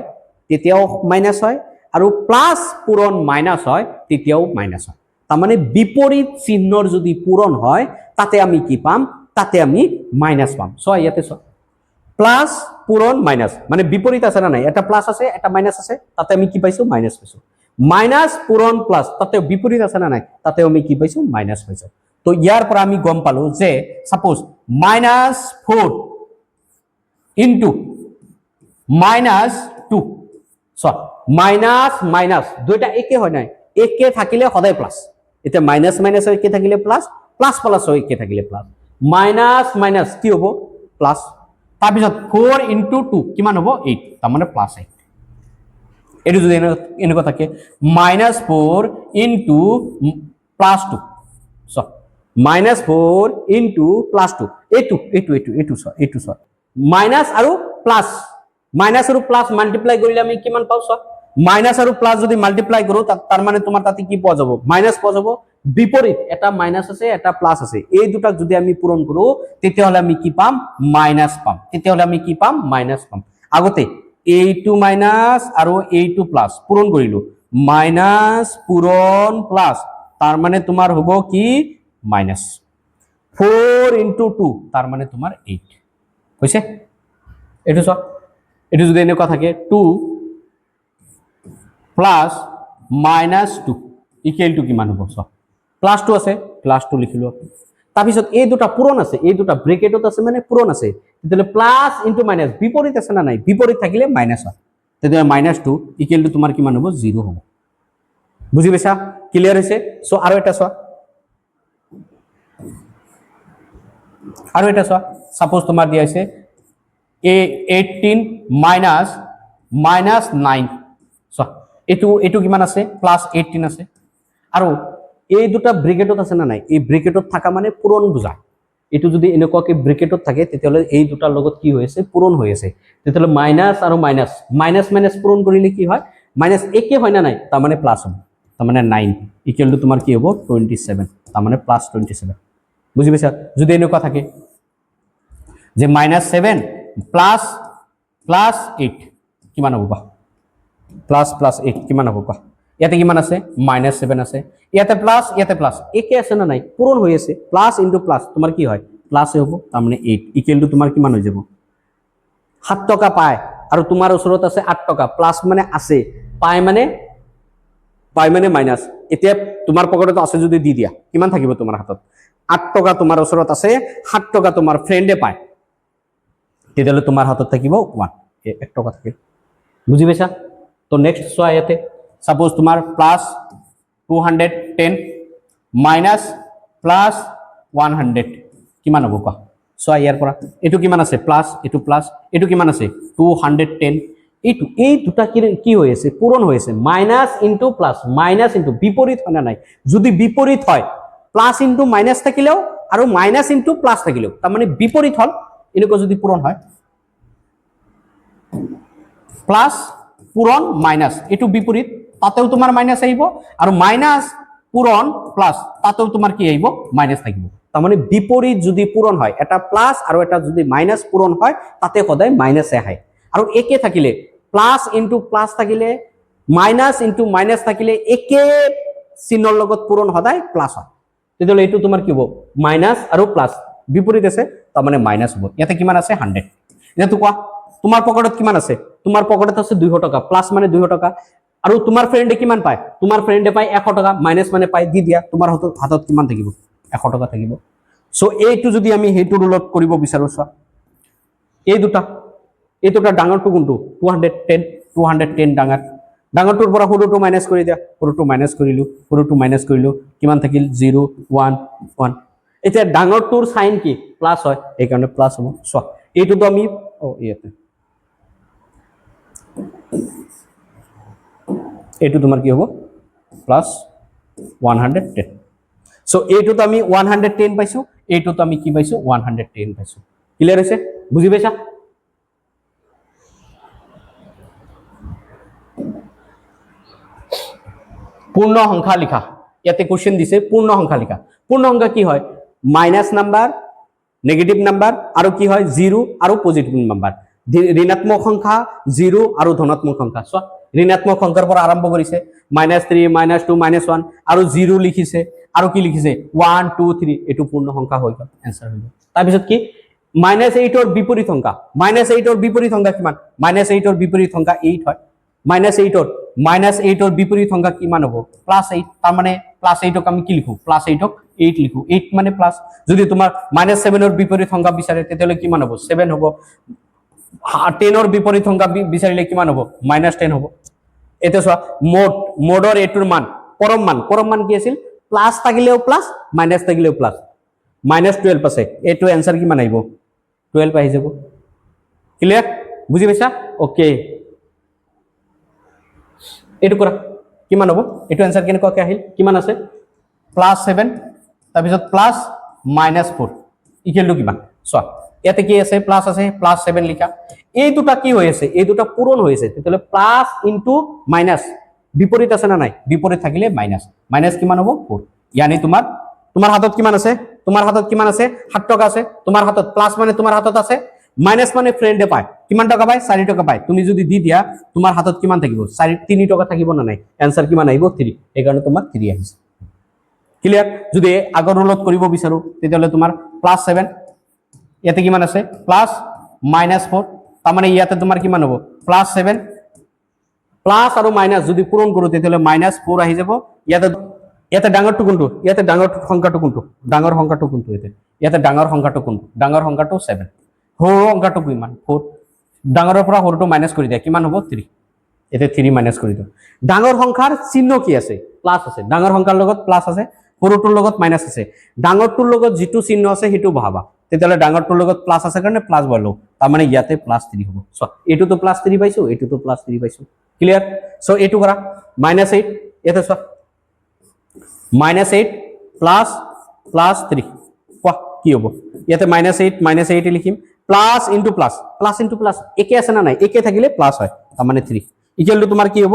তেতিয়াও মাইনাস হয় আৰু প্লাস পূৰণ মাইনাস হয় তেতিয়াও মাইনাস হয় তাৰ মানে বিপৰীত চিহ্নৰ যদি পূৰণ হয় তাতে আমি কি পাম তাতে আমি মাইনাস পাম সো ইয়াতে সো প্লাস পূৰণ মাইনাস মানে বিপৰীত আছে না নাই এটা প্লাস আছে এটা মাইনাস আছে তাতে আমি কি পাইছো মাইনাস পাইছো মাইনাস পূৰণ প্লাস তাতে বিপৰীত আছে না নাই তাতে আমি কি পাইছো মাইনাস পাইছো তো ইয়াৰ পৰা আমি গম পালো যে suppose -4 into -2 so minus minus দুইটা একে হয় নাই একে থাকিলে সদায় প্লাস এটা মাইনাস মাইনাস একে থাকিলে প্লাস প্লাস প্লাস একে থাকিলে প্লাস মাইনাস মাইনাস কি হ'ব প্লাস তাৰ পিছত 4 into 2 কিমান হ'ব 8 তাৰ মানে প্লাস 8 এটো যদি এনেকুৱা থাকে -4 into +2 সো -4 into +2 এইটো সো মাইনাস আৰু প্লাস মাল্টিপ্লাই কৰিলে আমি কিমান পাও সো মাইনাস আৰু প্লাস যদি মাল্টিপ্লাই কৰো তাৰ মানে তোমাৰ তাতে কি পোৱা যাব মাইনাস পোৱা যাব বিপৰীত এটা মাইনাস আছে এটা প্লাস আছে এই দুটা যদি আমি পূৰণ কৰো তেতিয়াহলে আমি কি পাম মাইনাস পাম তেতিয়াহলে আমি কি পাম মাইনাস পাম আগতে এইটো মাইনাস আৰু এইটো প্লাস পূৰণ কৰিলো মাইনাস পূৰণ প্লাস তাৰ মানে তোমাৰ হ'ব কি মাইনাস 4 into 2 তাৰ মানে তোমাৰ 8 হৈছে এটো সব এটো যদি এনেকুৱা থাকে 2 প্লাস -2 ইকুয়াল টু কিমান হ'ব সব +2 আছে +2 লিখিলো তাৰ পিছত এই দুটা পূৰণ আছে এই দুটা ব্ৰেকেটত আছে মানে পূৰণ আছে তেতিয়ালে প্লাস ইনটু মাইনাস বিপৰীত আছে না নাই বিপৰীত থাকিলে মাইনাস হয় তেতিয়ালে -2 ইকুয়াল টু তোমাৰ কিমান হ'ব 0 হ'ব বুজি পাইছা ক্লিয়াৰ হৈছে সো আৰু এটা চোৱা আৰু এটা চোৱা সাপোজ তোমাৰ দিয়া আছে 18 -9 সো এটো কিমান আছে +18 আছে আৰু এই দুটা ব্ৰেকেটত আছে না নাই এই ব্ৰেকেটত থাকা মানে পূৰণ বুজা এটো যদি এনেকুৱাকে ব্ৰেকেটত থাকে তেতিয়ালে এই দুটাৰ লগত কি হৈ আছে পূৰণ হৈ আছে তেতিয়ালে মাইনাস আৰু মাইনাস মাইনাস পূৰণ কৰিলে কি হয় মাইনাস একে হয় না নাই তাৰ মানে প্লাস হ'ব তাৰ মানে 9 ইকুয়াল টু তোমাৰ কি হ'ব 27 তাৰ মানে +27 বুজি পাইছা যদি এনেকুৱা থাকে যে -7 +8 কিমান হ'ব +8 কিমান হ'ব ইয়াতে কিমান আছে -7 আছে ইয়াতে প্লাস একে আছে না নাই পূৰণ হৈ আছে প্লাস ইনটু প্লাস তোমাৰ কি হয় প্লাসে হ'ব তাৰ মানে 8 ইকুয়াল টু তোমাৰ কিমান হৈ যাব 7 টকা পায় আৰু তোমাৰ ওচৰত আছে 8 টকা প্লাস মানে আছে পায় মানে মাইনাস এতিয়া তোমাৰ পকেটত আছে যদি দি দিয়া কিমান থাকিব তোমাৰ হাতত 8 টকা তোমাৰ ওচৰত আছে 7 টকা তোমাৰ ফ্ৰেন্ডে পায় তেতিয়ালে তোমাৰ হাতত থাকিব 1 টকা থাকিল বুজি পাইছা তো নেক্সট চোৱা ইয়াতে সাপোজ তোমাৰ +210 মাইনাস +100 কিমান হ'ব কোৱা চোৱা ইয়াৰ পৰা এটো কিমান আছে প্লাস এটো কিমান আছে 210 এই দুটা কি হৈ আছে পূৰণ হৈ আছে minus into plus minus into বিপৰীত হয় না নাই যদি বিপৰীত হয় প্লাস ইনটু মাইনাস থাকিলেও আৰু মাইনাস ইনটু প্লাস থাকিলেও তাৰ মানে বিপৰীত হল এনেকুৱা যদি পূৰণ হয় প্লাস পূৰণ মাইনাস এটো বিপৰীত তাতেও তোমাৰ মাইনাস আহিব আৰু মাইনাস পূৰণ প্লাস তাতেও তোমাৰ কি আহিব মাইনাস থাকিব তাৰ মানে বিপৰীত যদি পূৰণ হয় এটা প্লাস আৰু এটা যদি মাইনাস পূৰণ হয় তাতে সদায় মাইনাসে আহে আৰু একে থাকিলে প্লাস ইনটু প্লাস থাকিলে মাইনাস ইনটু মাইনাস থাকিলে একে চিহ্নৰ লগত পূৰণ সদায় প্লাস হয় তেতিয়ালে এটো তোমাৰ কি হ'ব মাইনাস আৰু প্লাস বিপৰীত আছে তাৰ মানে মাইনাস হ'ব ইয়াতে কিমান আছে 100 এটো কোৱা তোমাৰ পকেটত কিমান আছে তোমাৰ পকেটত আছে 200 টকা প্লাস মানে 200 টকা আৰু তোমাৰ ফ্ৰেন্ডে কিমান পায় তোমাৰ ফ্ৰেন্ডে পায় 100 টকা মাইনাস মানে পায় দি দিয়া তোমাৰ হাতত কিমান থাকিব 100 টকা থাকিব সো এইটো যদি আমি হেতু ৰুলত কৰিব বিচাৰো চোৱা এই দুটা ডাঙৰটো কোনটো 210 ডাঙৰ ডাঙৰটোৰ পৰা সৰুটো মাইনাছ কৰি দিয়া, সৰুটো মাইনাছ কৰিলোঁ, সৰুটো মাইনাছ কৰিলোঁ, কিমান থাকিল 0 1 1। এতিয়া ডাঙৰটোৰ সাইন কি প্লাস হয়, এই কাৰণে প্লাস হ'ব। চোৱা এইটোতো আমি ইয়াতে এইটো তোমাৰ কি হ'ব প্লাস 110। সো এইটোতো আমি 110 পাইছো, এইটোতো আমি কি পাইছো 110 পাইছো। ক্লিয়াৰ হৈছে, বুজি পাইছা? পূর্ণ সংখ্যা লিখা, ইয়াতে কোশ্চেন দিছে পূর্ণ সংখ্যা লিখা। পূর্ণ সংখ্যা কি হয় মাইনাস নাম্বার, নেগেটিভ নাম্বার আৰু কি হয় 0 আৰু পজিটিভ নাম্বাৰ। ঋণাত্মক সংখ্যা 0 আৰু ধনাত্মক সংখ্যা। চোৱা ঋণাত্মক সংখ্যাৰ পৰা আৰম্ভ কৰিছে -3 -2 -1 আৰু 0 লিখিছে আৰু কি লিখিছে 1 2 3, এটো পূৰ্ণ সংখ্যা হৈ গল, आंसर হৈ গল। তাৰ পিছত কি -8 ৰ বিপৰীত সংখ্যা, -8 ৰ বিপৰীত সংখ্যা কিমান -8 ৰ বিপৰীত সংখ্যা 8 হয়। -8 ৰ বিপৰীত সংখ্যা কিমান হ'ব +8, তাৰ মানে +8 ক আমি কি লিখো +8 ক 8 লিখো, 8 মানে প্লাস। যদি তোমাৰ -7 ৰ বিপৰীত সংখ্যা বিচাৰে তেতিয়ালে কিমান হ'ব 7 হ'ব। 10 ৰ বিপৰীত সংখ্যা বিচাৰিলে কিমান হ'ব -10 হ'ব। এটা চোৱা মোডৰ এটোৰ মান পৰম মান কি আছিল প্লাস থাকিলেও প্লাস মাইনাস থাকিলেও প্লাস, -12 আছে। এটো आंसर কিমান আহিব 12 আহি যাব। ক্লিয়াৰ, বুজি পাইছা? ওকে, এটো কৰা কিমান হ'ব, এটো आंसर কেনেকৈ আহিল কিমান আছে +7 তাৰ পিছত +-4 ইকুৱেল টু কিমান। চোৱা ইয়াতে কি আছে প্লাস আছে, +7 লিখা। এই দুটা কি হৈ আছে, এই দুটা পূৰণ হৈ আছে, তেতিয়ালে প্লাস ইনটু মাইনাস বিপৰীত আছে না নাই, বিপৰীত থাকিলে মাইনাস, মাইনাস কিমান হ'ব 4। ইয়ানি তোমাৰ হাতত কিমান আছে, তোমাৰ হাতত কিমান আছে 7 টকা আছে, তোমাৰ হাতত প্লাস মানে তোমাৰ হাতত আছে, মাইনাস মানে ফ্ৰেন্ডে পায় কিমান টকা পায় 4 টকা পায়। তুমি যদি দি দিয়া তোমাৰ হাতত কিমান থাকিব 3 টকা থাকিব না নাই, आंसर কিমান আহিব 3, এই কাৰণে তোমাৰ 3 আহিছে। ক্লিয়াৰ, যদি আগৰ ৰুলত কৰিব বিচাৰো তেতিয়ালে তোমাৰ +7 ইয়াতে কিমান আছে +-4, তাৰ মানে ইয়াতে তোমাৰ কিমান হ'ব +7 প্লাস আৰু মাইনাস যদি পূৰণ কৰো তেতিয়ালে -4 আহি যাব। ইয়াতে ডাঙৰটো কোনটো, ইয়াতে ডাঙৰ সংখ্যাটো কোনটো, ডাঙৰ সংখ্যাটো কোনটো, ইয়াতে ডাঙৰ সংখ্যাটো কোনটো, ডাঙৰ সংখ্যাটো 7, সৰু সংখ্যাটো কিমান 4। ডাঙৰৰ পৰা সৰুটো মাইনাস কৰি দিয়া কিমান হ'ব 3, এতে 3 মাইনাস কৰি দিও। ডাঙৰ সংখ্যাৰ চিহ্ন কি আছে প্লাস আছে, ডাঙৰ সংখ্যাৰ লগত প্লাস আছে, সৰুটোৰ লগত মাইনাস আছে। ডাঙৰটোৰ লগত যেটো চিহ্ন আছে হেতু বহাবা, তেতিয়ালে ডাঙৰটোৰ লগত প্লাস আছে কাৰণে প্লাস বহালো, তাৰ মানে ইয়াতে +3 হ'ব। সো এটোতো +3 পাইছো, এটোতো +3 পাইছো। ক্লিয়াৰ, সো এটো কৰা -8 ইয়াতে চোৱা -8 +-3 কোৱা কি হ'ব, ইয়াতে -8 লিখিম, plus into plus, plus into plus একে আছে না নাই, একে থাকিলে প্লাস হয়, তাৰ মানে 3 ইকুৱেল টু তোমাৰ কি হ'ব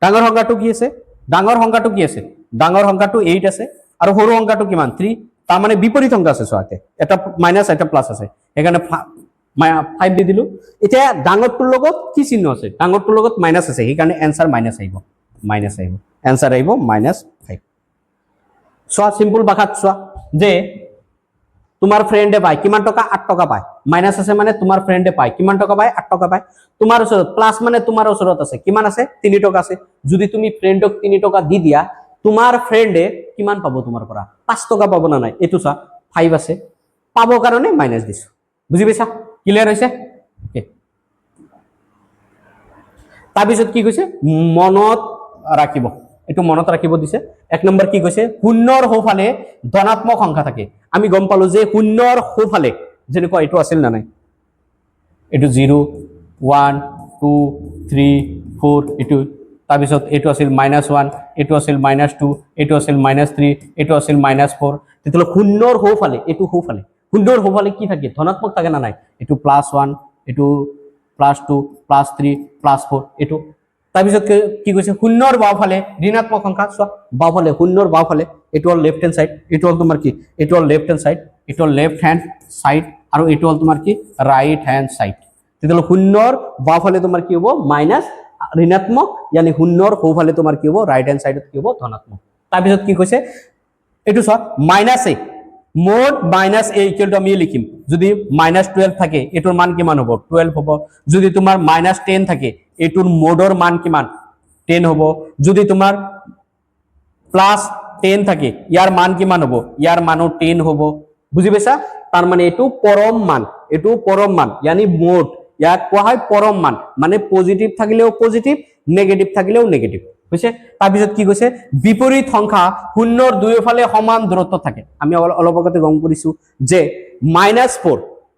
ডাঙৰ সংখ্যাটো কি আছে, ডাঙৰ সংখ্যাটো কি আছে, ডাঙৰ সংখ্যাটো 8 আছে আৰু সৰু সংখ্যাটো কিমান 3, তাৰ মানে বিপৰীত সংখ্যা আছে। চোৱাতে এটা মাইনাস এটা প্লাস আছে, সেইকাৰণে 5 দি দিলো। এতিয়া ডাঙৰটোৰ লগত কি চিহ্ন আছে, ডাঙৰটোৰ লগত মাইনাস আছে, সেইকাৰণে आंसर মাইনাস আহিব, आंसर আহিব -5। চোৱা সিম্পল ভাষাত চোৱা যে তোমাৰ ফ্ৰেন্ডে পায় কিমান টকা 8 টকা পায়, মাইনাস আছে মানে তোমাৰ ফ্ৰেন্ডে পায় কিমান টকা পায় 8 টকা পায়। তোমাৰ ওচৰত প্লাস মানে তোমাৰ ওচৰত আছে কিমান আছে 3 টকা আছে। যদি তুমি ফ্ৰেন্ডক 3 টকা দি দিয়া তোমাৰ ফ্ৰেন্ডে কিমান পাব তোমাৰ পৰা 5 টকা পাব না নাই, এটো চা 5 আছে, পাব কাৰণে মাইনাস দিছো। বুজি পাইছা? ক্লিয়াৰ হৈছে? ওকে, তাৰ পিছত কি কৈছে মনত ৰাখিব, এটো মনত ৰাখিব দিছে। 1 নম্বৰ কি কৈছে শূন্যৰ সোঁফালে ধনাত্মক সংখ্যা থাকে। আমি গম পালো যে শূন্যৰ সোঁফালে যেনেকৈ এটো আছিল না নাই, এটো 0 1 2 3 4, এটো তাৰ পিছত এটো আছিল -1, এটো আছিল -2, এটো আছিল -3, এটো আছিল -4। তেতিয়ালে শূন্যৰ সোঁফালে, এটো সোঁফালে, শূন্যৰ সোঁফালে কি থাকে ধনাত্মক থাকে না নাই, এটো +1, এটো +2 +3 +4 এটো। তাৰ পিছত কি কৈছে শূন্যৰ বাওফালে ঋণাত্মক সংখ্যা। চোৱা বাওফালে শূন্যৰ বাওফালে এটো হল লেফট হ্যান্ড সাইড, এটো হল তোমাৰ কি এটো হল লেফট হ্যান্ড সাইড, এটো হল লেফট হ্যান্ড সাইড আৰু এটো হল তোমাৰ কি ৰাইট হ্যান্ড সাইড। তেতিয়ালে শূন্যৰ বাওফালে তোমাৰ কি হ'ব মাইনাস ঋণাত্মক, यानी শূন্যৰ সোঁফালে তোমাৰ কি হ'ব ৰাইট হ্যান্ড সাইডত কি হ'ব ধনাত্মক। তাৰ পিছত কি কৈছে এটো চোৱা -a mode -a equal to আমি লিখিম, যদি -12 থাকে এটোৰ মান কিমান হ'ব 12 হ'ব। যদি তোমাৰ -10 থাকে এটোৰ মোডৰ মান কিমান 10 হ'ব। যদি তোমাৰ +10 থাকে ইয়াৰ মান কিমান হ'ব, ইয়াৰ মানো 10 হ'ব। বুজি পাইছা? তাৰ মানে এটো পৰম মান, এটো পৰম মান, यानी মোড, ইয়াক কোৱা হয় পৰম মান, মানে পজিটিভ থাকিলেও পজিটিভ নেগেটিভ থাকিলেও নেগেটিভ হৈছে তাৰপিছত কি কৈছে বিপৰীত সংখ্যা শূন্যৰ দুয়োফালে সমান দূৰত্ব থাকে আমি অলপ আগতে গম কৰিছো যে -4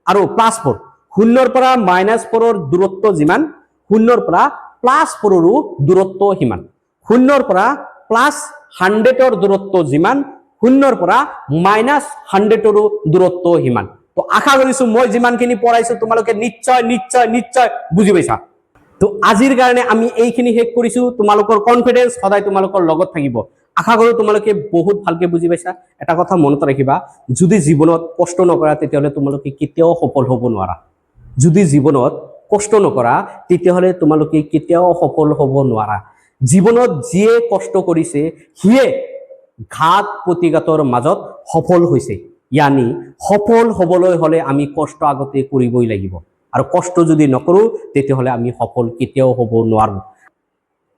আৰু +4 শূন্যৰ পৰা -4ৰ দূৰত্ব যিমান শূন্যৰ পৰা +4ৰো দূৰত্ব সিমান শূন্যৰ পৰা +100ৰ দূৰত্ব যিমান শূন্যৰ পৰা -100ৰো দূৰত্ব সিমান তো আশা কৰিছো মই যিমানখিনি পঢ়াইছো তোমালোকে নিশ্চয় নিশ্চয় নিশ্চয় বুজি পাইছা তো আজিৰ কাৰণে আমি এইখিনি শেষ কৰিছো তোমালোকৰ কনফিডেন্স সদায় তোমালোকৰ লগত থাকিব আশা কৰো তোমালোকে বহুত ভালকে বুজি পাইছা এটা কথা মনত ৰাখিবা যদি জীৱনত কষ্ট নকৰা তেতিয়াহলে তোমালোকে কেতিয়াও সফল হ'ব নোৱাৰা যদি জীৱনত কষ্ট নকৰা তেতিয়াহলে তোমালোকে কেতিয়াও সফল হ'ব নোৱাৰা জীৱনত যিয়ে কষ্ট কৰিছে সিয়ে ঘাত প্ৰতিঘাতৰ মাজত সফল হৈছে ইয়ানি সফল হ'বলৈ হলে আমি কষ্ট আগতে কৰিবই লাগিব আৰু কষ্ট যদি নকৰো তেতিয়াহলে আমি সফল কেতিয়াও হ'ব নোৱাৰো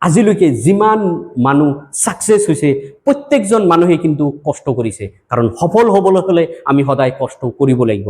আজিলৈকে যিমান মানুহ সাকসেস হৈছে প্ৰত্যেকজন মানুহে কিন্তু কষ্ট কৰিছে কাৰণ সফল হ'বলৈ হলে আমি সদায় কষ্ট কৰিব লাগিব